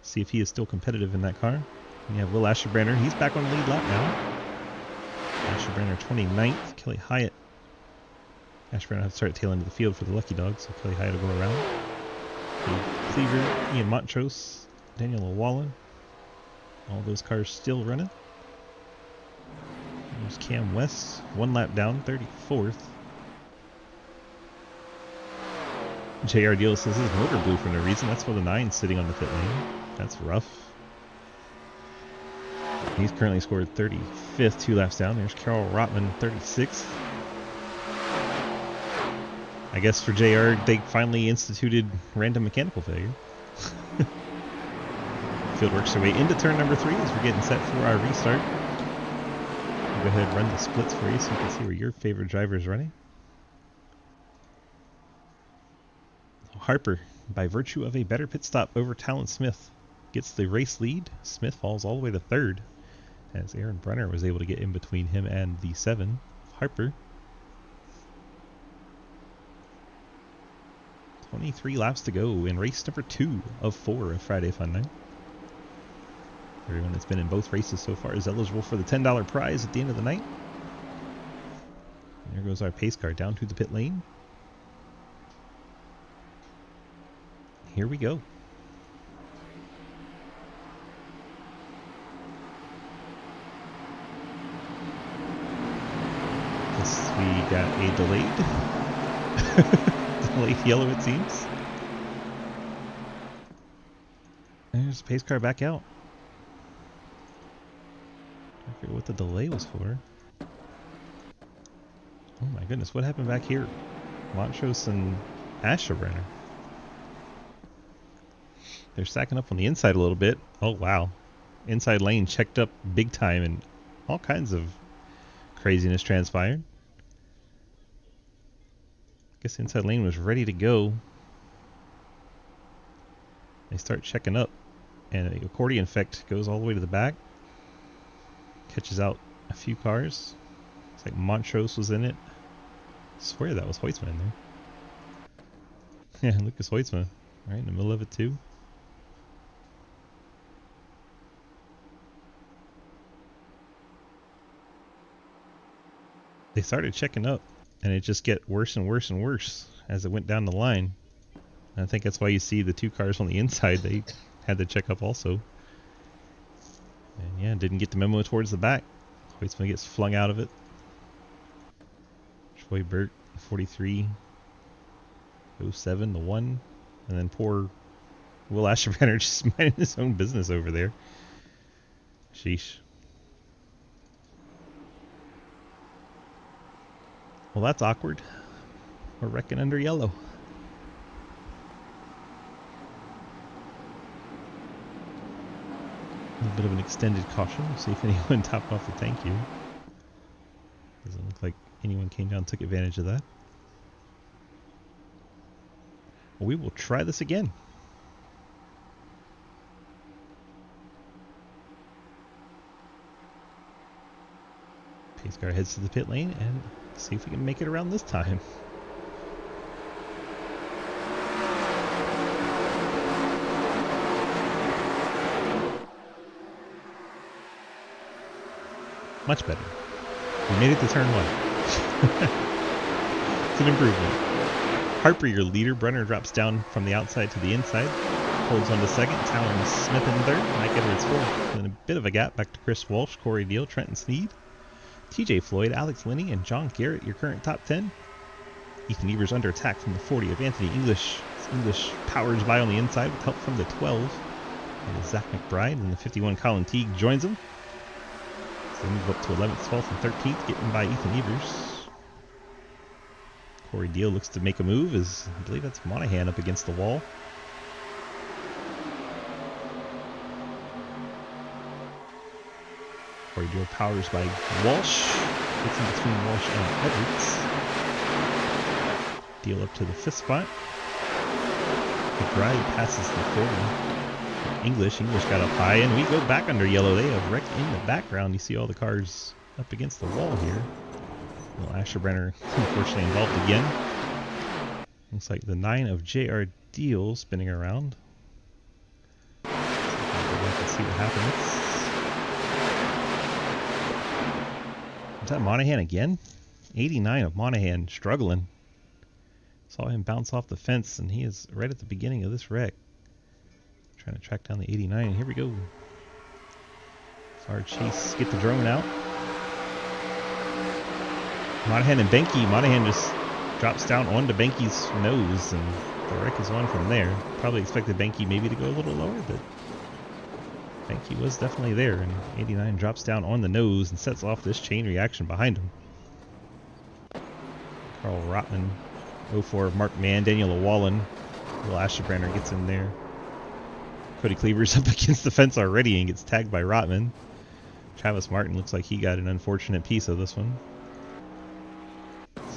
See if he is still competitive in that car. And you have Will Asherbrenner. He's back on the lead lap now. Asherbrenner 29th. Kelly Hyatt Ashburn will have to start tail end of the field for the Lucky Dogs, so Kelly Hyde will go around. Cleaver, Ian Montrose, Daniel O'Wallen. All those cars still running. There's Cam West, 1 lap down, 34th. JR Deal says his motor blew for no reason. That's why the 9's sitting on the pit lane. That's rough. He's currently scored 35th, 2 laps down. There's Carl Rotman, 36th. I guess for JR, they finally instituted random mechanical failure. Field works their way into turn number 3 as we're getting set for our restart. I'll go ahead and run the splits for you so you can see where your favorite driver is running. Harper, by virtue of a better pit stop over Talon Smith, gets the race lead. Smith falls all the way to 3rd as Aaron Brenner was able to get in between him and the 7, Harper. 23 laps to go in race number 2 of 4 of Friday Fun Night. Everyone that's been in both races so far is eligible for the $10 prize at the end of the night. And there goes our pace car down to the pit lane. Here we go. Guess we got a delayed yellow, it seems. There's the pace car back out. I forget what the delay was for. Oh my goodness, what happened back here? Montrose and Asherbrenner. They're stacking up on the inside a little bit. Oh wow. Inside lane checked up big time and all kinds of craziness transpired. Guess the inside lane was ready to go. They start checking up and the accordion effect goes all the way to the back. Catches out a few cars. It's like Montrose was in it. I swear that was Hoytsma in there. Yeah, Lucas Hoytsma right in the middle of it too. They started checking up and it just get worse and worse and worse as it went down the line. And I think that's why you see the 2 cars on the inside, they had to check up also. And yeah, didn't get the memo towards the back. Hoytsma gets flung out of it. Troy Burt, 43. 07, the 1. And then poor Will Asherbrenner just minding his own business over there. Sheesh. Well, that's awkward. We're wrecking under yellow. A little bit of an extended caution. We'll see if anyone topped off the tank here. Doesn't look like anyone came down and took advantage of that. Well, we will try this again. Pace car heads to the pit lane and see if we can make it around this time. Much better. We made it to turn 1. It's an improvement. Harper, your leader. Brenner drops down from the outside to the inside. Holds on to 2nd. Talon Smith in 3rd. Mike Edwards 4th. And then a bit of a gap back to Chris Walsh, Corey Deal, Trenton Sneed, TJ Floyd, Alex Linney, and John Garrett, your current top 10. Ethan Evers under attack from the 40 of Anthony English. English powers by on the inside with help from the 12. And Zach McBride, and the 51 Colin Teague joins him. So they move up to 11th, 12th, and 13th, getting by Ethan Evers. Corey Deal looks to make a move as I believe that's Monahan up against the wall. Corey Deal powers by Walsh. Gets in between Walsh and Edwards. Deal up to the 5th spot. McBride passes the 40. English got up high, and we go back under yellow. They have wrecked in the background. You see all the cars up against the wall here. Well, Asherbrenner unfortunately involved again. Looks like the 9 of JR Deal spinning around. So let's see what happens. Is that Monahan again? 89 of Monahan struggling. Saw him bounce off the fence, and he is right at the beginning of this wreck. Trying to track down the 89. Here we go. Far chase. Get the drone out. Monahan and Benke. Monahan just drops down onto Benke's nose, and the wreck is on from there. Probably expected Benke maybe to go a little lower, but Benke was definitely there, and 89 drops down on the nose and sets off this chain reaction behind him. Carl Rotman, 04 Mark Mann, Daniel Wallen, Will Ashebrander gets in there. Cody Cleaver's up against the fence already and gets tagged by Rotman. Travis Martin looks like he got an unfortunate piece of this one.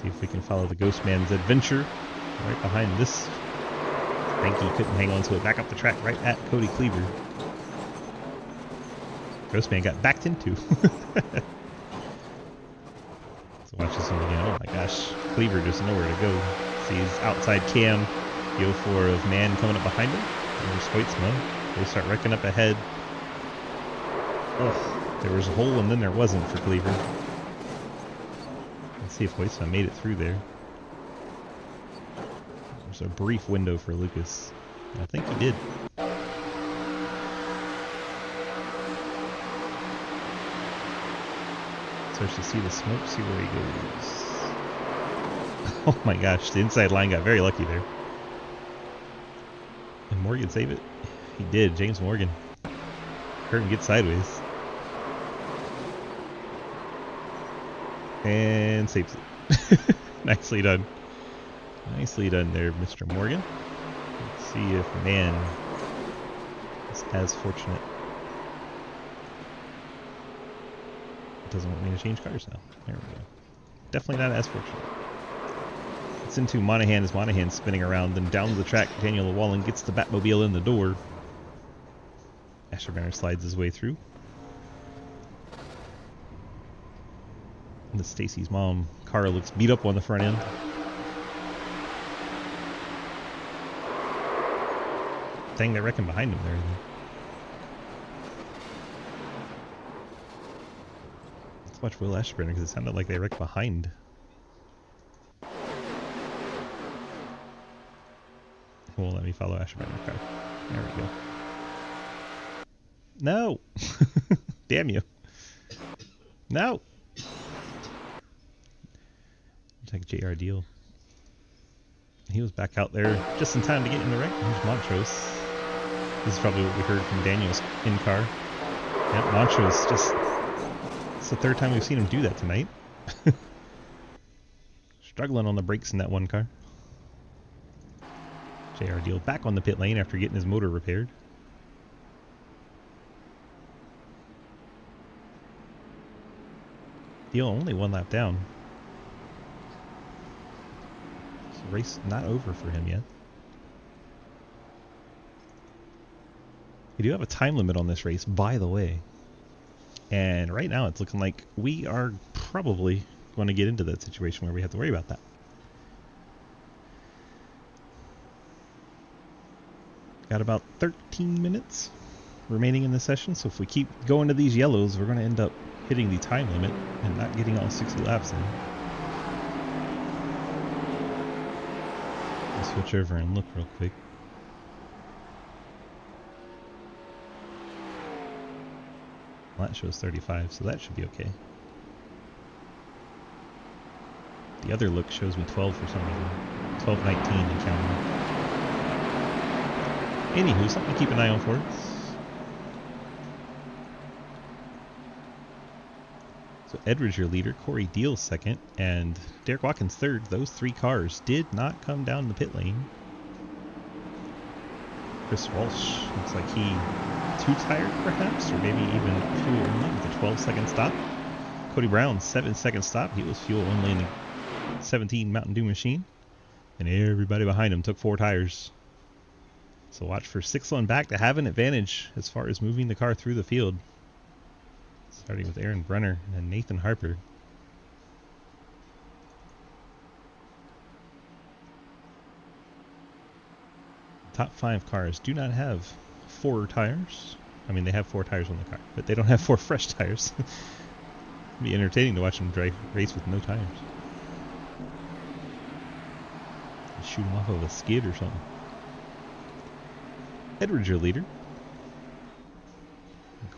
See if we can follow the Ghost Man's adventure. Right behind this. Benke couldn't hang on to it. Back up the track right at Cody Cleaver. Ghost Man got backed into. So watch this one again. Oh my gosh. Cleaver just nowhere to go. Sees outside cam. The 04 of Mann coming up behind him. There's Hoytsma. They start wrecking up ahead. Oh, there was a hole and then there wasn't for Cleaver. Let's see if Hoytsma made it through there. There's a brief window for Lucas. I think he did. Starts to see the smoke, see where he goes. Oh my gosh, the inside line got very lucky there. And Morgan save it? He did, James Morgan. Heard him get sideways. And saves it. Nicely done. Nicely done there, Mr. Morgan. Let's see if Mann is as fortunate. Doesn't want me to change cars now. There we go. Definitely not as fortunate. It's into Monahan as Monahan's spinning around. Then down the track, Daniel Wallen gets the Batmobile in the door. Ashebrander slides his way through. And Stacy's mom, Cara, looks beat up on the front end. Dang, they're wrecking behind him there. Let's watch Will Ashebrander because it sounded like they wrecked behind. Won't let me follow Ashebrander car. There we go. No! Damn you. No! Take JR Deal. He was back out there just in time to get in the wreck. Here's Montrose. This is probably what we heard from Daniel's in-car. Yeah, Montrose just... It's the third time we've seen him do that tonight. Struggling on the brakes in that one car. JR Deal back on the pit lane after getting his motor repaired. Deal only one lap down. So race not over for him yet. We do have a time limit on this race, by the way. And right now it's looking like we are probably going to get into that situation where we have to worry about that. Got about 13 minutes remaining in the session, so if we keep going to these yellows, we're going to end up hitting the time limit and not getting all 60 laps in. I'll switch over and look real quick. Well, that shows 35, so that should be okay. The other look shows me 12 for some reason. 12:19 and counting. Anywho, something to keep an eye on for. So Edwards your leader, Corey Deal second, and Derek Watkins third. Those three cars did not come down the pit lane. Chris Walsh looks like he too tired perhaps, or maybe even fuel only with a 12-second stop. Cody Brown, 7-second stop. He was fuel only in the 17 Mountain Dew machine. And everybody behind him took 4 tires. So watch for 6 on back to have an advantage as far as moving the car through the field. Starting with Aaron Brunner and Nathan Harper. Top 5 cars do not have 4 tires. I mean, they have 4 tires on the car, but they don't have 4 fresh tires. It'd be entertaining to watch them drive race with no tires. Shoot him off of a skid or something. Edwards, your leader.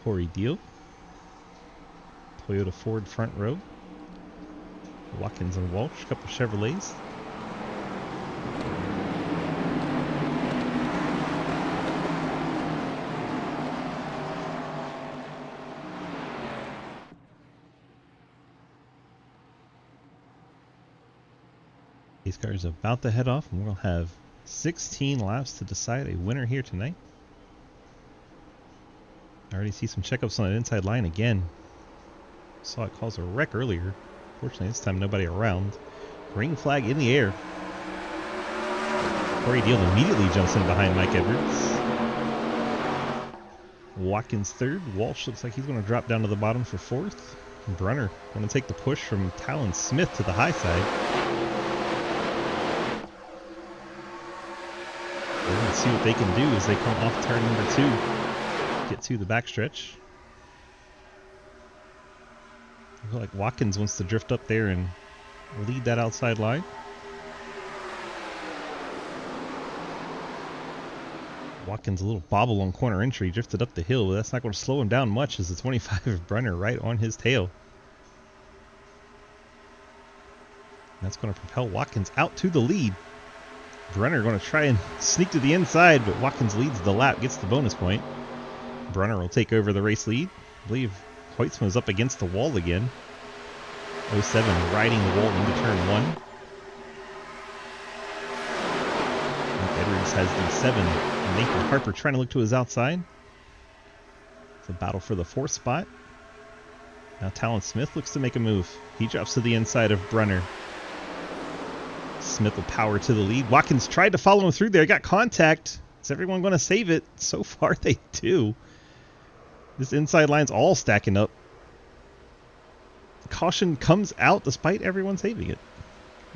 Corey Deal. Toyota Ford front row. Watkins and Walsh, a couple Chevrolets. These cars are about to head off, and we'll have 16 laps to decide a winner here tonight. I already see some checkups on that inside line again. Saw it cause a wreck earlier. Fortunately, this time nobody around. Green flag in the air. Corey Deal immediately jumps in behind Mike Edwards. Watkins third. Walsh looks like he's going to drop down to the bottom for fourth. Brunner going to take the push from Talon Smith to the high side. We're going to see what they can do as they come off turn number 2. Get to the backstretch. I feel like Watkins wants to drift up there and lead that outside line. Watkins a little bobble on corner entry, drifted up the hill, but that's not going to slow him down much as the 25 of Brunner right on his tail. And that's going to propel Watkins out to the lead. Brunner going to try and sneak to the inside, but Watkins leads the lap, gets the bonus point. Brunner will take over the race lead. I believe Hoytsman is up against the wall again. 07 riding the wall into turn 1. Edwards has the 7. Nathan Harper trying to look to his outside. It's a battle for the 4th spot. Now Talon Smith looks to make a move. He drops to the inside of Brunner. Smith will power to the lead. Watkins tried to follow him through there. Got contact. Is everyone going to save it? So far they do. This inside line's all stacking up. Caution comes out despite everyone saving it.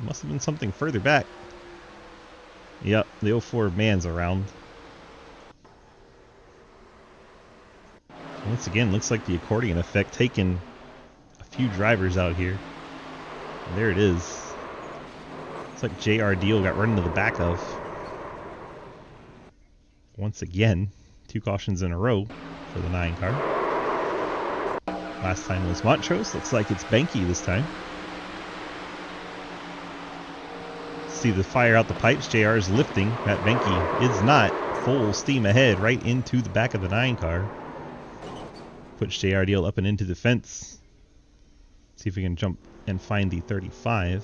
Must have been something further back. Yep, the 04 man's around. Once again, looks like the accordion effect taking a few drivers out here. And there it is. It's like JR Deal got run into the back of. Once again, 2 cautions in a row for the 9 car. Last time was Montrose. Looks like it's Banky this time. See the fire out the pipes. JR is lifting. Matt Banky is not. Full steam ahead right into the back of the 9 car. Puts JR Deal up and into the fence. See if we can jump and find the 35.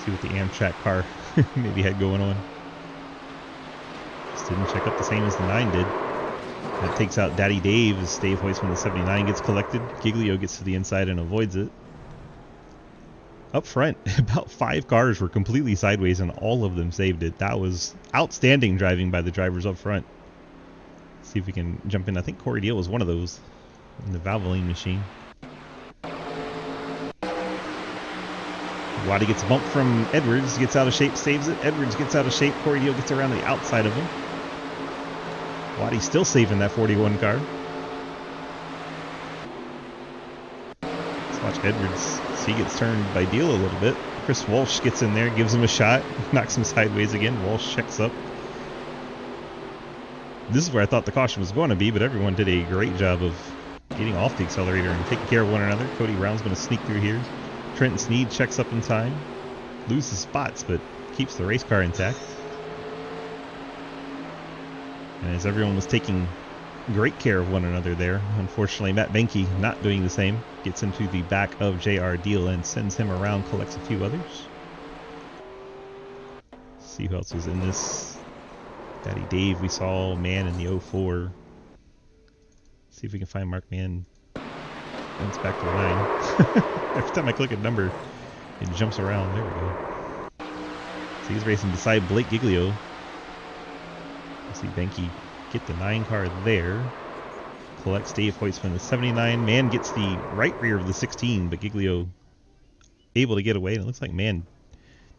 See what the Amtrak car maybe had going on. Just didn't check up the same as the 9 did. That takes out Daddy Dave as Dave Hoytsman, the 79, gets collected. Giglio gets to the inside and avoids it. Up front, about 5 cars were completely sideways and all of them saved it. That was outstanding driving by the drivers up front. See if we can jump in. I think Corey Deal was one of those in the Valvoline machine. Waddy gets bumped from Edwards, gets out of shape, saves it. Edwards gets out of shape. Corey Deal gets around the outside of him. Waddy still saving that 41 car. Let's watch Edwards. He gets turned by Deal a little bit. Chris Walsh gets in there, gives him a shot, knocks him sideways again. Walsh checks up. This is where I thought the caution was going to be, but everyone did a great job of getting off the accelerator and taking care of one another. Cody Brown's going to sneak through here. Trenton Sneed checks up in time. Loses spots, but keeps the race car intact. And as everyone was taking great care of one another there, unfortunately Matt Benke not doing the same. Gets into the back of JR Deal and sends him around, collects a few others. See who else was in this. Daddy Dave we saw, Man in the 04. See if we can find Mark Mann. It's back to 9. Every time I click a number, it jumps around. There we go. So he's racing beside Blake Giglio. See Benke get the 9 car there. Collects Dave Hoytsman, the 79. Man gets the right rear of the 16, but Giglio able to get away. And it looks like Man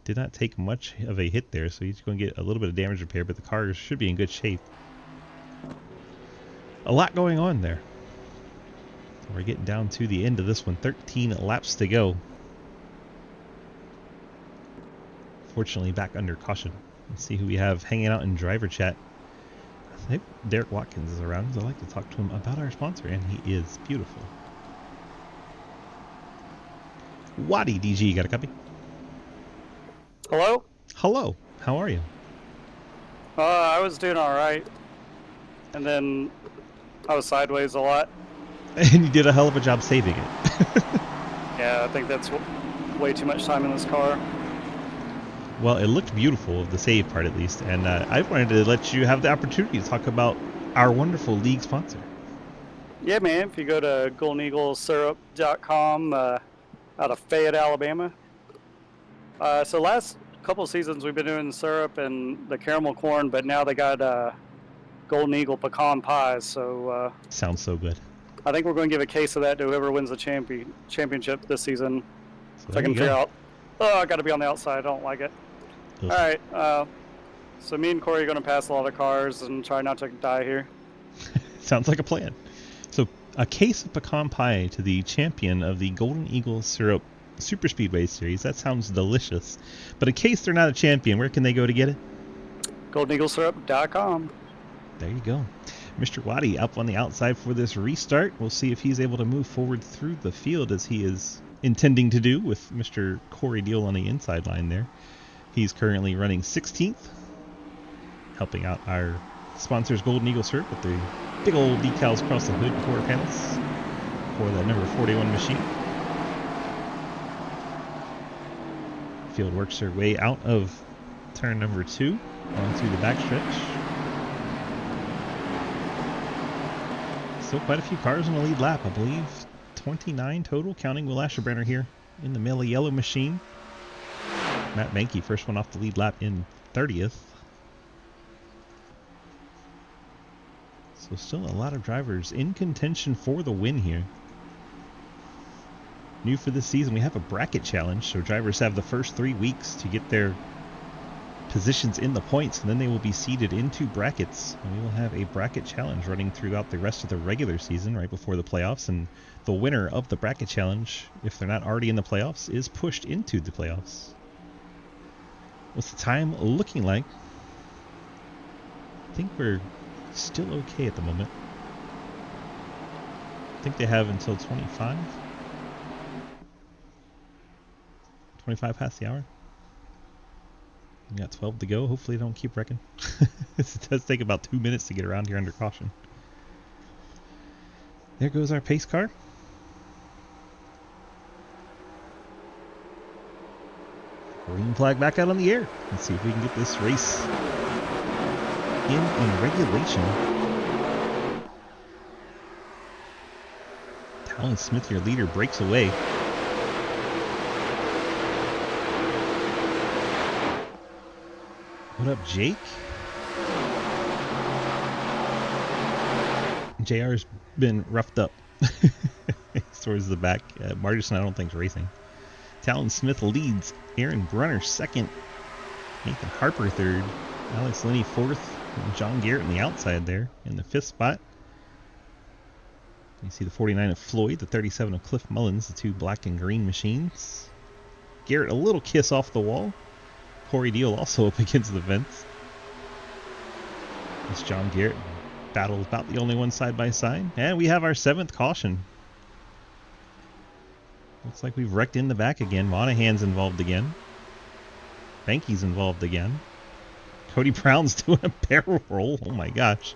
did not take much of a hit there, so he's going to get a little bit of damage repair, but the car should be in good shape. A lot going on there. So we're getting down to the end of this one. 13 laps to go. unfortunately back under caution. Let's see who we have hanging out in driver chat. I think Derek Watkins is around because I'd like to talk to him about our sponsor, and he is beautiful. Waddy DG, got a copy? Hello? Hello, how are you? I was doing alright. And then I was sideways a lot. And you did a hell of a job saving it. Yeah, I think that's way too much time in this car. Well, it looked beautiful, the save part at least, and I wanted to let you have the opportunity to talk about our wonderful league sponsor. Yeah, man, if you go to goldeneaglesyrup.com out of Fayette, Alabama. So last couple seasons we've been doing the syrup and the caramel corn, but now they got Golden Eagle pecan pies, so... Sounds so good. I think we're going to give a case of that to whoever wins the championship this season. So If I can figure out... Oh, I got to be on the outside. I don't like it. Ugh. All right. So me and Corey are going to pass a lot of cars and try not to die here. Sounds like a plan. So a case of pecan pie to the champion of the Golden Eagle Syrup Superspeedway Series. That sounds delicious. But in case they're not a champion, where can they go to get it? goldeneaglesyrup.com. There you go. Mr. Waddy up on the outside for this restart. We'll see if he's able to move forward through the field as he is intending to do with Mr. Corey Deal on the inside line there. He's currently running 16th, helping out our sponsors Golden Eagle Syrup with the big old decals across the hood and quarter panels for the number 41 machine. Field works their way out of turn number 2 onto the backstretch. Still quite a few cars in the lead lap, I believe 29 total, counting Will Asherbrenner here in the Mela Yellow machine. Matt Mankey, first one off the lead lap in 30th. So still a lot of drivers in contention for the win here. New for this season, we have a bracket challenge, so drivers have the first 3 weeks to get their positions in the points, and then they will be seeded into brackets. And we will have a bracket challenge running throughout the rest of the regular season right before the playoffs, and the winner of the bracket challenge, if they're not already in the playoffs, is pushed into the playoffs. What's the time looking like? I think we're still okay at the moment. I think they have until 25 past the hour. We got 12 to go. Hopefully they don't keep wrecking. It does take about 2 minutes to get around here under caution. There goes our pace car. Green flag back out on the air. Let's see if we can get this race in regulation. Talon Smith, your leader, breaks away. What up, Jake? JR's been roughed up. Towards the back. Margerson, I don't think, is racing. Talon Smith leads. Aaron Brunner second. Nathan Harper third. Alex Linney fourth. And John Garrett on the outside there in the 5th spot. You see the 49 of Floyd, the 37 of Cliff Mullins, the 2 black and green machines. Garrett a little kiss off the wall. Corey Deal also up against the fence. It's John Garrett. Battle about the only one side by side. And we have our 7th caution. Looks like we've wrecked in the back again. Monahan's involved again. Banky's involved again. Cody Brown's doing a barrel roll. Oh my gosh.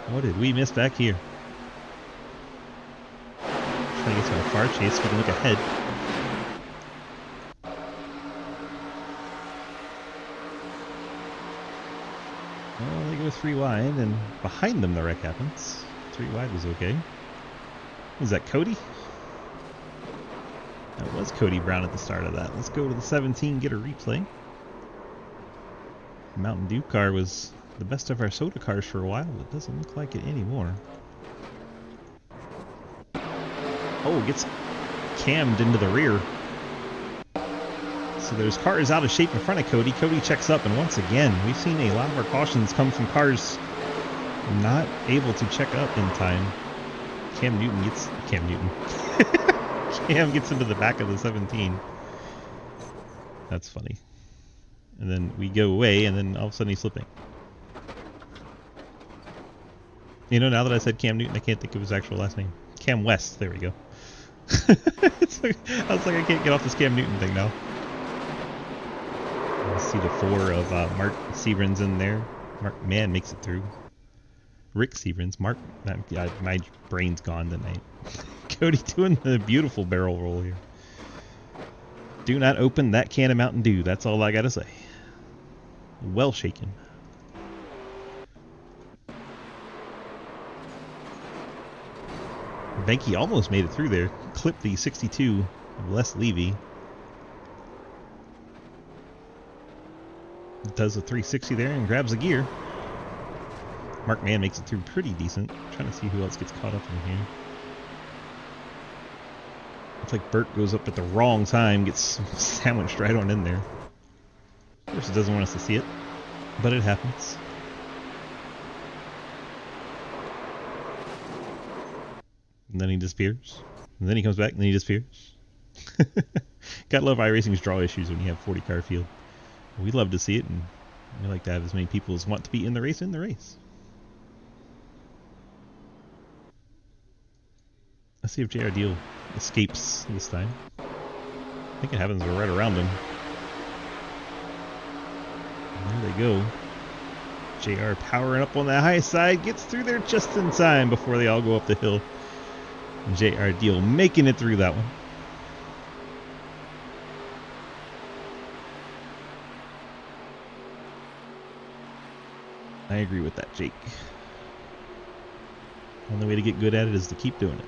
What did we miss back here? Trying to get to a far chase so we can look ahead. Well, they go 3 wide, and behind them the wreck happens. 3 wide was okay. Was that Cody? That was Cody Brown at the start of that. Let's go to the 17, get a replay. The Mountain Dew car was the best of our soda cars for a while, but it doesn't look like it anymore. Oh, gets cammed into the rear. So there's cars out of shape in front of Cody. Cody checks up, and once again, we've seen a lot of our cautions come from cars not able to check up in time. Cam gets into the back of the 17. That's funny. And then we go away, and then all of a sudden he's slipping. You know, now that I said Cam Newton, I can't think of his actual last name. Cam West. There we go. It's like, I was like, I can't get off this Cam Newton thing now. I see the 4 of Mark Severns in there. Mark Mann makes it through. Rick Severns. Mark. My brain's gone tonight. Cody doing the beautiful barrel roll here. Do not open that can of Mountain Dew. That's all I gotta say. Well shaken. Benke almost made it through there. Clipped the 62 of Les Levy. Does a 360 there and grabs a gear. Mark Mann makes it through pretty decent. Trying to see who else gets caught up in here. Looks like Burt goes up at the wrong time, gets sandwiched right on in there. Of course, it doesn't want us to see it, but it happens. And then he disappears. And then he comes back, and then he disappears. Gotta love iRacing's draw issues when you have 40 car field. We love to see it, and we like to have as many people as want to be in the race in the race. Let's see if JR Deal escapes this time. I think it happens right around him. And there they go. JR powering up on the high side, gets through there just in time before they all go up the hill. And JR Deal making it through that one. I agree with that, Jake. Only way to get good at it is to keep doing it.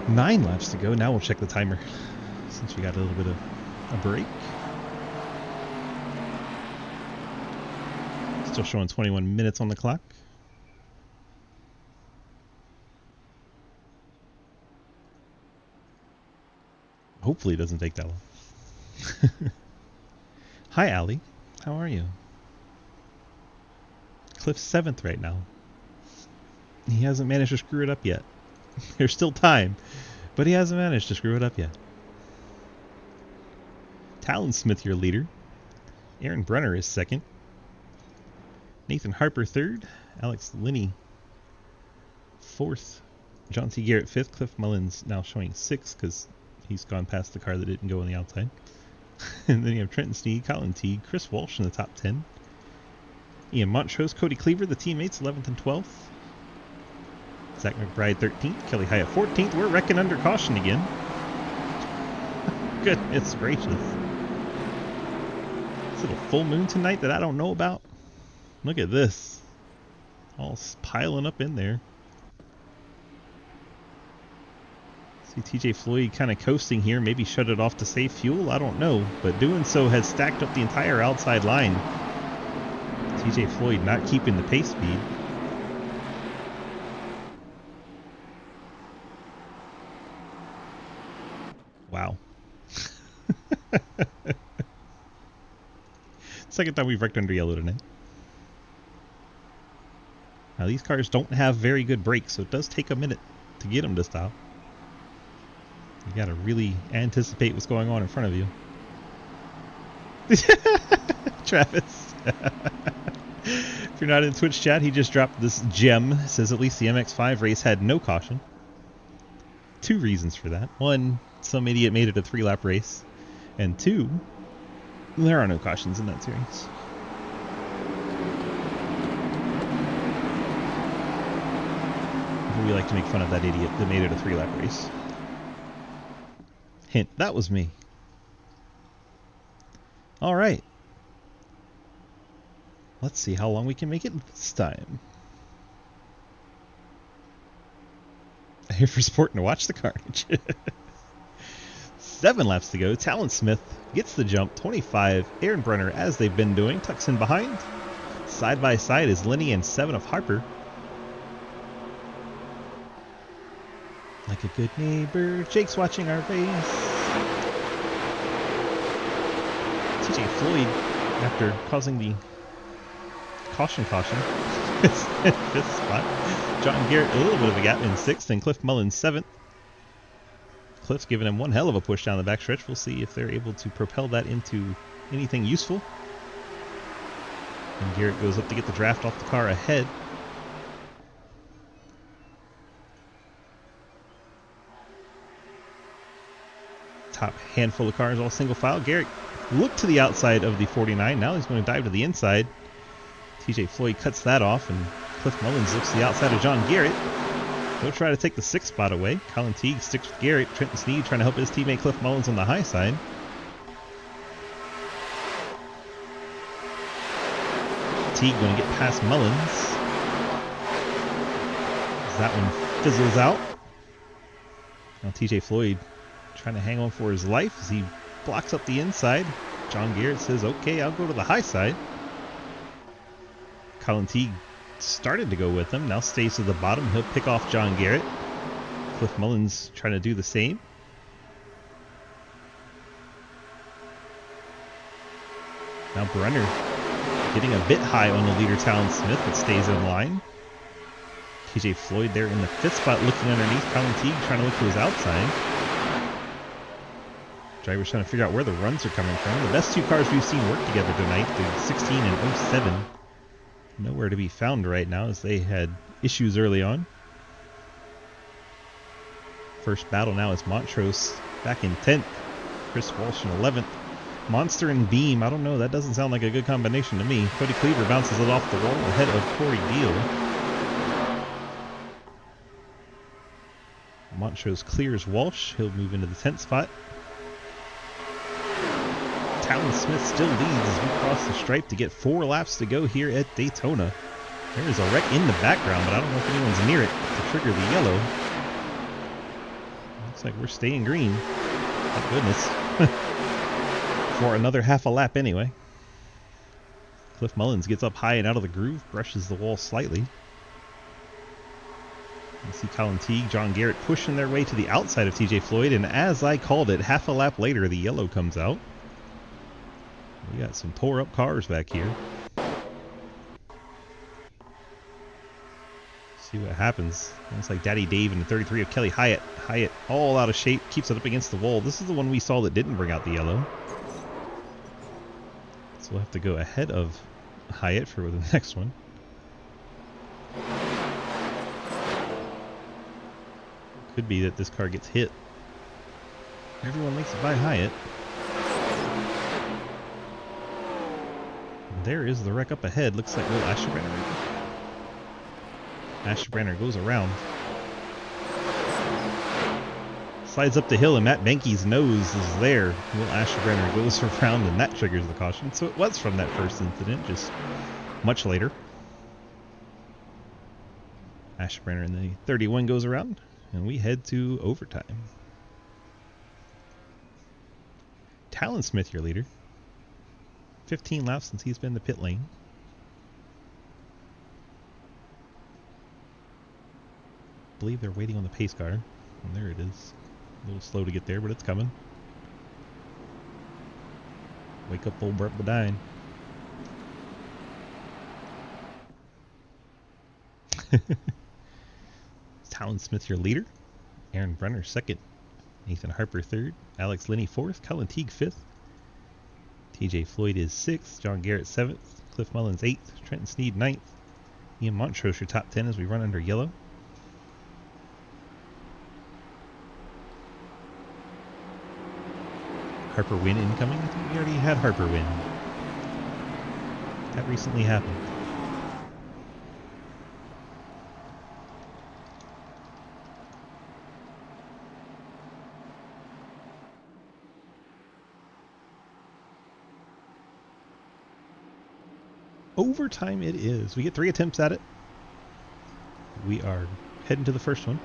Nine laps to go. Now we'll check the timer since we got a little bit of a break. Still showing 21 minutes on the clock. Hopefully it doesn't take that long. Hi, Allie. How are you? Cliff's 7th right now. He hasn't managed to screw it up yet. There's still time, but he hasn't managed to screw it up yet. Talon Smith, your leader. Aaron Brenner is 2nd. Nathan Harper 3rd. Alex Linney 4th. John T. Garrett 5th. Cliff Mullins now showing 6th because he's gone past the car that didn't go on the outside. And then you have Trenton Sneed, Colin Teague, Chris Walsh in the top 10. Ian Montrose, Cody Cleaver, the teammates, 11th and 12th. Zach McBride, 13th. Kelly Hyatt, 14th. We're wrecking under caution again. Goodness gracious. Is it a full moon tonight that I don't know about? Look at this. All piling up in there. See TJ Floyd kind of coasting here. Maybe shut it off to save fuel. I don't know. But doing so has stacked up the entire outside line. TJ Floyd not keeping the pace speed. Wow. Second time we've wrecked under yellow tonight. Now these cars don't have very good brakes, so it does take a minute to get them to stop. You gotta really anticipate what's going on in front of you. Travis. If you're not in Twitch chat, he just dropped this gem. It says at least the MX-5 race had no caution. 2 reasons for that. 1, some idiot made it a 3-lap race. And 2, there are no cautions in that series. We like to make fun of that idiot that made it a 3-lap race. Hint, that was me. Alright. Let's see how long we can make it this time. I'm here for sport and to watch the carnage. 7 laps to go. Talon Smith gets the jump. 25. Aaron Brenner, as they've been doing, tucks in behind. Side by side is Linney and 7 of Harper. Like a good neighbor, Jake's watching our race. TJ Floyd, after causing the caution, is in 5th spot. John Garrett a little bit of a gap in 6th, and Cliff Mullins 7th. Cliff's giving him one hell of a push down the backstretch. We'll see if they're able to propel that into anything useful. And Garrett goes up to get the draft off the car ahead. Top handful of cars all single file. Garrett looked to the outside of the 49. Now he's going to dive to the inside. TJ Floyd cuts that off, and Cliff Mullins looks to the outside of John Garrett. He'll try to take the 6th spot away. Colin Teague sticks with Garrett. Trenton Sneed trying to help his teammate Cliff Mullins on the high side. Teague going to get past Mullins. As that one fizzles out. Now TJ Floyd trying to hang on for his life as he blocks up the inside. John Garrett says, okay, I'll go to the high side. Colin Teague started to go with him, now stays to the bottom. He'll pick off John Garrett. Cliff Mullins trying to do the same. Now Brenner getting a bit high on the leader, Talon Smith, but stays in line. TJ Floyd there in the 5th spot looking underneath. Colin Teague trying to look to his outside. Drivers trying to figure out where the runs are coming from. The best 2 cars we've seen work together tonight, the 16 and 07. Nowhere to be found right now as they had issues early on. First battle now is Montrose back in 10th. Chris Walsh in 11th. Monster and Beam, I don't know, that doesn't sound like a good combination to me. Cody Cleaver bounces it off the wall ahead of Corey Deal. Montrose clears Walsh. He'll move into the 10th spot. Talon Smith still leads as we cross the stripe to get 4 laps to go here at Daytona. There is a wreck in the background, but I don't know if anyone's near it to trigger the yellow. Looks like we're staying green. Thank goodness. For another half a lap anyway. Cliff Mullins gets up high and out of the groove, brushes the wall slightly. You see Colin Teague, John Garrett pushing their way to the outside of TJ Floyd, and as I called it, half a lap later, the yellow comes out. We got some tore up cars back here. See what happens. Looks like Daddy Dave in the 33 of Kelly Hyatt. Hyatt all out of shape, keeps it up against the wall. This is the one we saw that didn't bring out the yellow. So we'll have to go ahead of Hyatt for the next one. Could be that this car gets hit. Everyone makes it by Hyatt. And there is the wreck up ahead. Looks like Will Asherbrenner. Asherbrenner goes around. Slides up the hill and Matt Benke's nose is there. Will Asherbrenner goes around and that triggers the caution. So it was from that first incident, just much later. Asherbrenner in the 31 goes around and we head to overtime. Talon Smith, your leader. 15 laps since he's been in the pit lane. I believe they're waiting on the pace car. And there it is. A little slow to get there, but it's coming. Wake up, old Brett Bodine. Talon Smith, your leader. Aaron Brenner, 2nd. Nathan Harper, 3rd. Alex Linney, 4th. Colin Teague, 5th. TJ Floyd is 6th. John Garrett, 7th. Cliff Mullins, 8th. Trenton Sneed, 9th. Ian Montrose, your top 10 as we run under yellow. Harper win incoming? I think we already had Harper win. That recently happened. Overtime it is. We get 3 attempts at it. We are heading to the first one.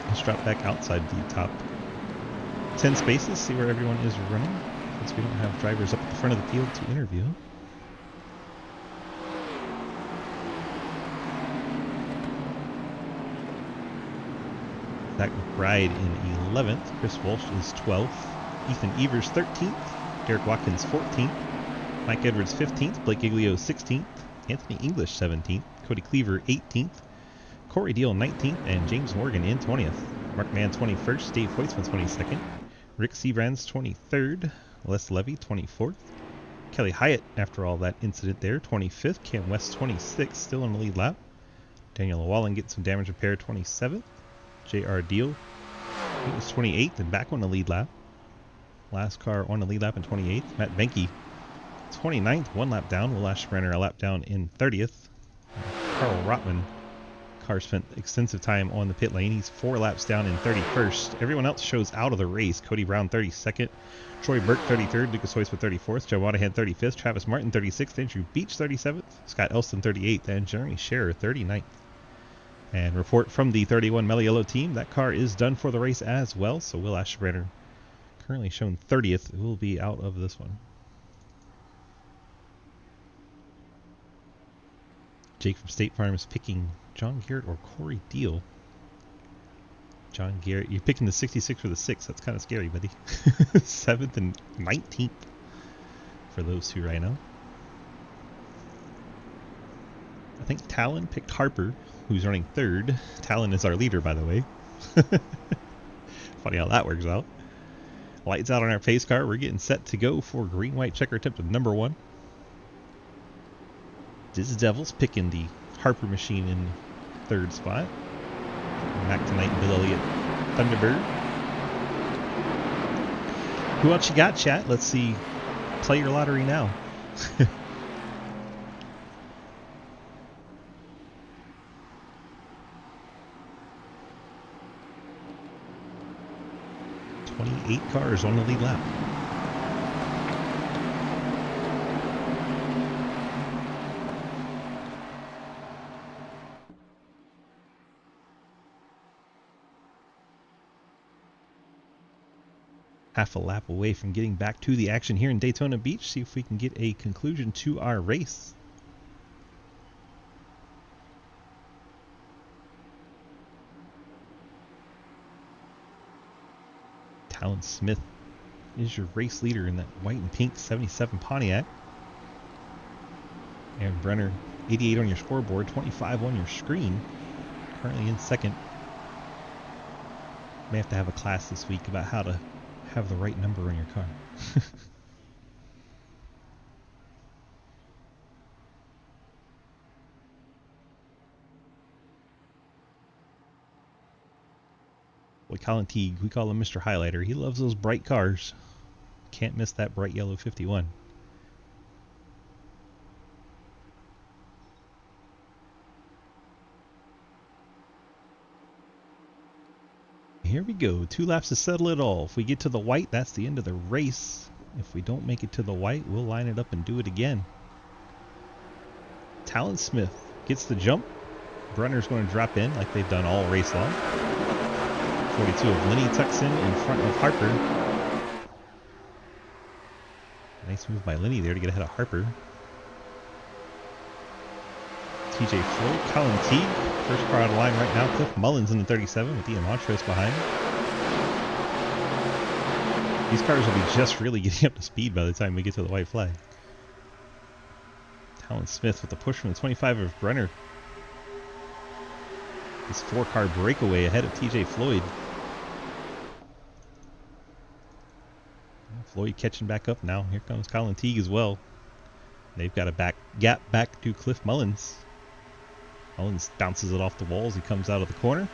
Let's drop back outside the top 10 spaces, see where everyone is running, since we don't have drivers up at the front of the field to interview. Zach McBride in 11th, Chris Walsh is 12th, Ethan Evers 13th, Derek Watkins 14th, Mike Edwards 15th, Blake Giglio 16th, Anthony English 17th, Cody Cleaver 18th, Corey Deal 19th, and James Morgan in 20th. Mark Mann 21st, Dave Hoytsman 22nd, Rick Seabrands 23rd, Les Levy 24th, Kelly Hyatt, after all that incident there, 25th, Cam West 26th, still in the lead lap. Daniel Wallen gets some damage repair 27th, J.R. Deal, he was 28th and back on the lead lap. Last car on the lead lap in 28th, Matt Benke 29th, one lap down. Will Ashbrenner a lap down in 30th. Carl Rotman, car spent extensive time on the pit lane. He's 4 laps down in 31st. Everyone else shows out of the race. Cody Brown 32nd, Troy Burke 33rd, Lucas Hoyt 34th, Joe Monahan 35th, Travis Martin 36th, Andrew Beach 37th, Scott Elston 38th, and Jeremy Scherer 39th. And report from the 31 Meliello team, that car is done for the race as well. So Will Ashbrenner, currently shown 30th, will be out of this one. Jake from State Farm is picking John Garrett or Corey Deal. John Garrett, you're picking the 66 for the 6. That's kind of scary, buddy. 7th and 19th for those two right now. I think Talon picked Harper, who's running 3rd. Talon is our leader, by the way. Funny how that works out. Lights out on our pace car. We're getting set to go for green-white checker attempt of number 1. Diz Devils picking the Harper machine in 3rd spot. Back tonight, Bill Elliott Thunderbird. Who else you got, chat? Let's see. Play your lottery now. $28 cars on the lead lap. Half a lap away from getting back to the action here in Daytona Beach. See if we can get a conclusion to our race. Talon Smith is your race leader in that white and pink 77 Pontiac. Aaron Brenner, 88 on your scoreboard, 25 on your screen. Currently in 2nd. May have to have a class this week about how to have the right number on your car. Boy, Colin Teague, we call him Mr. Highlighter. He loves those bright cars. Can't miss that bright yellow 51. Here we go. 2 laps to settle it all. If we get to the white, that's the end of the race. If we don't make it to the white, we'll line it up and do it again. Talon Smith gets the jump. Brenner's going to drop in like they've done all race long. 42 of Lenny tucks in front of Harper. Nice move by Lenny there to get ahead of Harper. TJ Floyd, Colin Teague, first car out of line right now. Cliff Mullins in the 37 with Ian Montrose behind him. These cars will be just really getting up to speed by the time we get to the white flag. Talon Smith with the push from the 25 of Brenner. This 4-car breakaway ahead of TJ Floyd. Floyd catching back up now. Here comes Colin Teague as well. They've got a gap back to Cliff Mullins. Mullins bounces it off the walls. He comes out of the corner.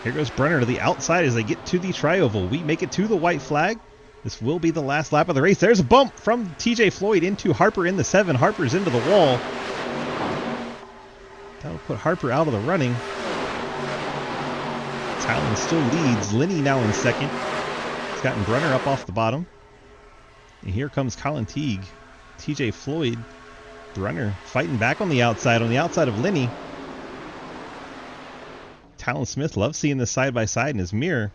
Here goes Brenner to the outside as they get to the tri-oval. We make it to the white flag. This will be the last lap of the race. There's a bump from TJ Floyd into Harper in the 7. Harper's into the wall. That'll put Harper out of the running. Talon still leads. Lenny now in 2nd. He's gotten Brenner up off the bottom. And here comes Colin Teague. TJ Floyd. Brenner fighting back on the outside of Lenny. Talon Smith loves seeing this side by side in his mirror.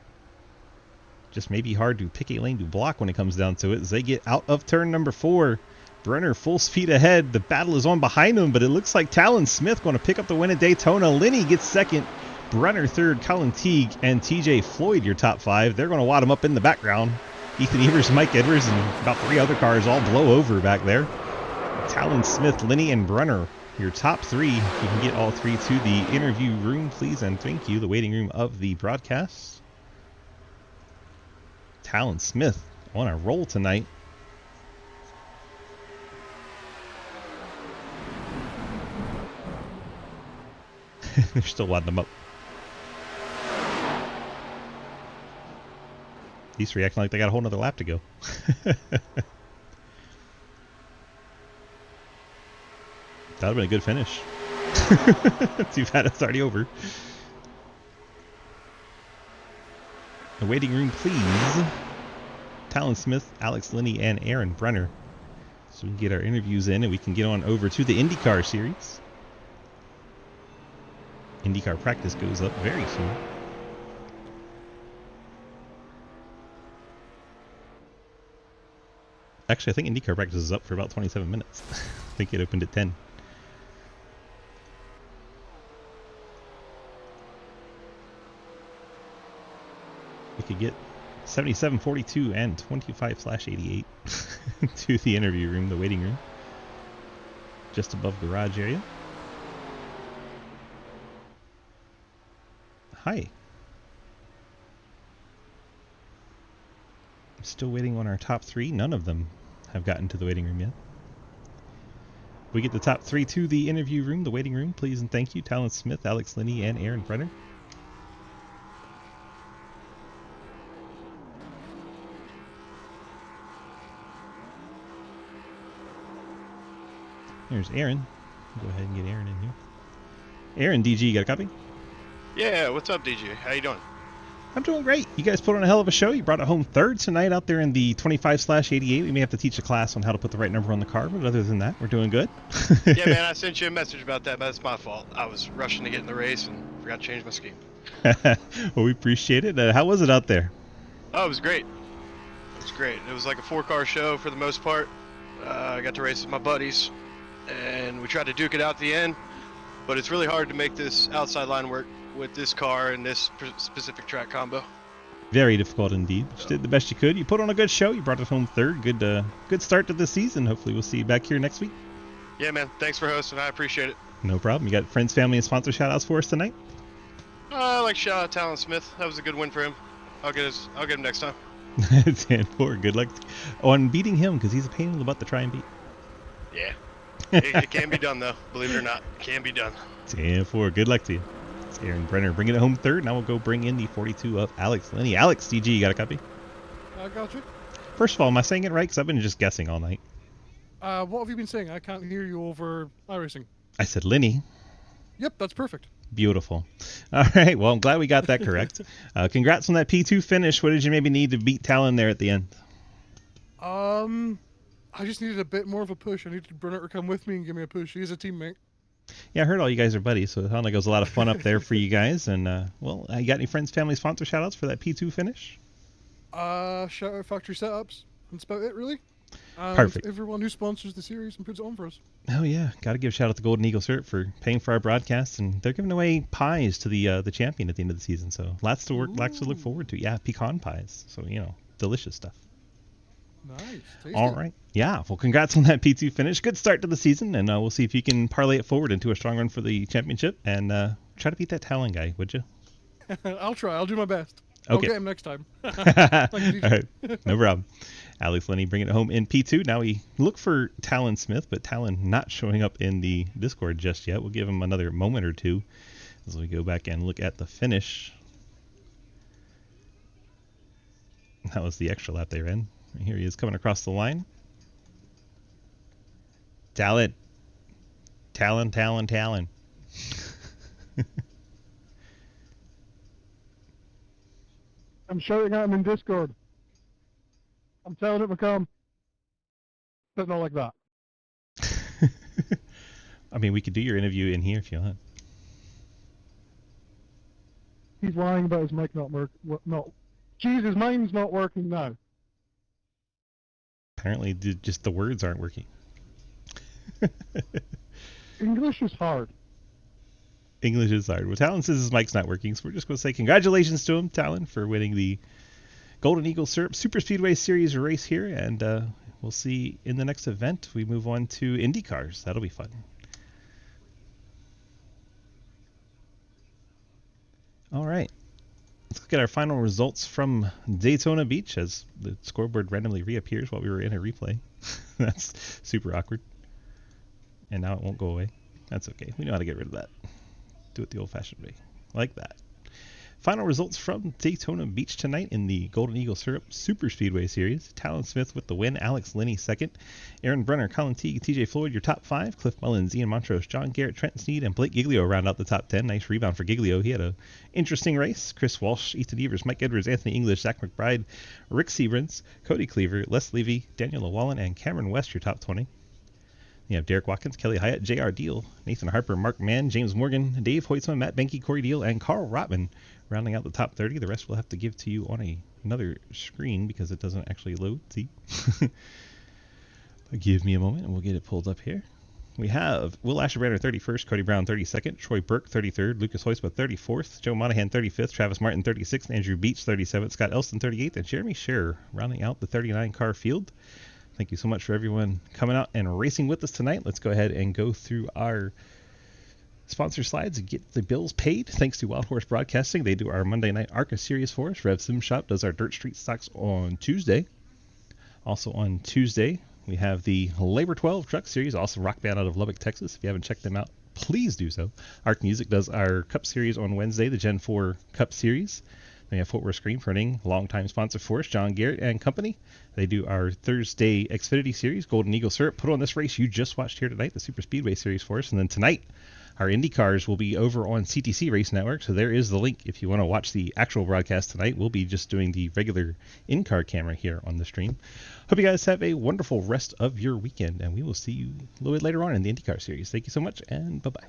Just maybe hard to pick a lane to block when it comes down to it as they get out of turn number 4. Brenner full speed ahead. The battle is on behind him, but it looks like Talon Smith going to pick up the win at Daytona. Lenny gets 2nd. Brenner 3rd. Colin Teague and TJ Floyd your top 5. They're going to wad him up in the background. Ethan Evers, Mike Edwards, and about 3 other cars all blow over back there. Talon Smith, Linney, and Brunner. Your top three. You can get all three to the interview room, please, and thank you. The waiting room of the broadcast. Talon Smith on a roll tonight. They're still wadding them up. These three acting like they got a whole nother lap to go. That would have been a good finish. Too bad it's already over. The waiting room, please. Talon Smith, Alex Linney, and Aaron Brenner. So we can get our interviews in and we can get on over to the IndyCar series. IndyCar practice goes up very soon. Actually, I think IndyCar practice is up for about 27 minutes. I think it opened at 10. We could get 7742 and 25/88 to the interview room, the waiting room, just above garage area. Hi. I'm still waiting on our top three. None of them have gotten to the waiting room yet. We get the top three to the interview room, the waiting room, please and thank you. Talon Smith, Alex Linney, and Aaron Brenner. There's Aaron. Go ahead and get Aaron in here. Aaron, DG, you got a copy? Yeah, what's up, DJ? How you doing? I'm doing great. You guys put on a hell of a show. You brought it home third tonight out there in the 25/88. We may have to teach a class on how to put the right number on the car, but other than that, we're doing good. Yeah, man, I sent you a message about that, but that's my fault. I was rushing to get in the race and forgot to change my scheme. Well, we appreciate it. How was it out there? Oh, it was great. It was great. It was like a 4-car show for the most part. I got to race with my buddies, and we tried to duke it out at the end, but it's really hard to make this outside line work with this car and this specific track combo. Very difficult indeed. But you did the best you could. You put on a good show. You brought it home third. Good start to the season. Hopefully we'll see you back here next week. Yeah, man. Thanks for hosting. I appreciate it. No problem. You got friends, family, and sponsor shout-outs for us tonight? I like shout out Talon Smith. That was a good win for him. I'll get him next time. 10-4. Good luck on beating him because he's a pain in the butt to try and beat. Yeah. It can be done, though. Believe it or not, it can be done. 10-4. Good luck to you. It's Aaron Brenner bringing it home third. Now we'll go bring in the 42 of Alex Linney. Alex, DG, you got a copy? I got you. First of all, am I saying it right? Because I've been just guessing all night. What have you been saying? I can't hear you over iRacing. I said Linney. Yep, that's perfect. Beautiful. All right. Well, I'm glad we got that correct. Congrats on that P2 finish. What did you maybe need to beat Talon there at the end? I just needed a bit more of a push. I needed Bernard to come with me and give me a push. He's a teammate. Yeah, I heard all you guys are buddies, so it sounded like it was a lot of fun up there for you guys. And, well, you got any friends, family, sponsor shout-outs for that P2 finish? Shout out Factory Setups. That's about it, really. Perfect. Everyone who sponsors the series and puts it on for us. Oh, yeah. Got to give a shout-out to Golden Eagle Syrup for paying for our broadcast. And they're giving away pies to the champion at the end of the season. So lots to look forward to. Yeah, pecan pies. So, delicious stuff. Nice. Tasty. All right. Yeah. Well, congrats on that P2 finish. Good start to the season, and we'll see if you can parlay it forward into a strong run for the championship. And try to beat that Talon guy, would you? I'll try. I'll do my best. Okay. I'll get him next time. All right. No problem. Alex Linney bringing it home in P2. Now we look for Talon Smith, but Talon not showing up in the Discord just yet. We'll give him another moment or two as we go back and look at the finish. That was the extra lap they ran. Here he is coming across the line. Talon. I'm shouting at him in Discord. I'm telling him to come. But not like that. I mean, we could do your interview in here if you want. He's lying about his mic not working. Jesus, mine's not working now. Apparently, just the words aren't working. English is hard. English is hard. Well, Talon says his mic's not working, so we're just going to say congratulations to him, Talon, for winning the Golden Eagle Syrup Superspeedway Series race here. And we'll see in the next event. We move on to Indy cars. That'll be fun. All right. Let's look at our final results from Daytona Beach as the scoreboard randomly reappears while we were in a replay. That's super awkward. And now it won't go away. That's okay. We know how to get rid of that. Do it the old-fashioned way. Like that. Final results from Daytona Beach tonight in the Golden Eagle Syrup Superspeedway Series. Talon Smith with the win, Alex Linney second, Aaron Brunner, Colin Teague, TJ Floyd your top 5, Cliff Mullins, Ian Montrose, John Garrett, Trent Sneed, and Blake Giglio round out the top 10. Nice rebound for Giglio. He had an interesting race. Chris Walsh, Ethan Evers, Mike Edwards, Anthony English, Zach McBride, Rick Seabrance, Cody Cleaver, Les Levy, Daniel Llewellyn, and Cameron West your top 20. You have Derek Watkins, Kelly Hyatt, J.R. Deal, Nathan Harper, Mark Mann, James Morgan, Dave Hoitzman, Matt Benke, Corey Deal, and Carl Rotman rounding out the top 30. The rest we'll have to give to you on another screen because it doesn't actually load. See? Give me a moment and we'll get it pulled up here. We have Will Asherbrander 31st, Cody Brown 32nd, Troy Burke 33rd, Lucas Hoisma 34th, Joe Monahan 35th, Travis Martin 36th, Andrew Beach 37th, Scott Elston 38th, and Jeremy Scherer rounding out the 39 car field. Thank you so much for everyone coming out and racing with us tonight. Let's go ahead and go through our sponsor slides and get the bills paid. Thanks to Wild Horse Broadcasting. They do our Monday night ARCA series for us. Rev Sim Shop does our Dirt Street stocks on Tuesday. Also on Tuesday, we have the Labor 12 Truck Series, awesome rock band out of Lubbock, Texas. If you haven't checked them out, please do so. Arc Music does our Cup Series on Wednesday, the Gen 4 Cup Series. Then we have Footwear Screen Printing, longtime sponsor for us, John Garrett and Company. They do our Thursday Xfinity Series, Golden Eagle Syrup. Put on this race you just watched here tonight, the Superspeedway Series for us. And then tonight, our Indy cars will be over on CTC Race Network. So there is the link if you want to watch the actual broadcast tonight. We'll be just doing the regular in-car camera here on the stream. Hope you guys have a wonderful rest of your weekend, and we will see you a little bit later on in the IndyCar Series. Thank you so much, and bye-bye.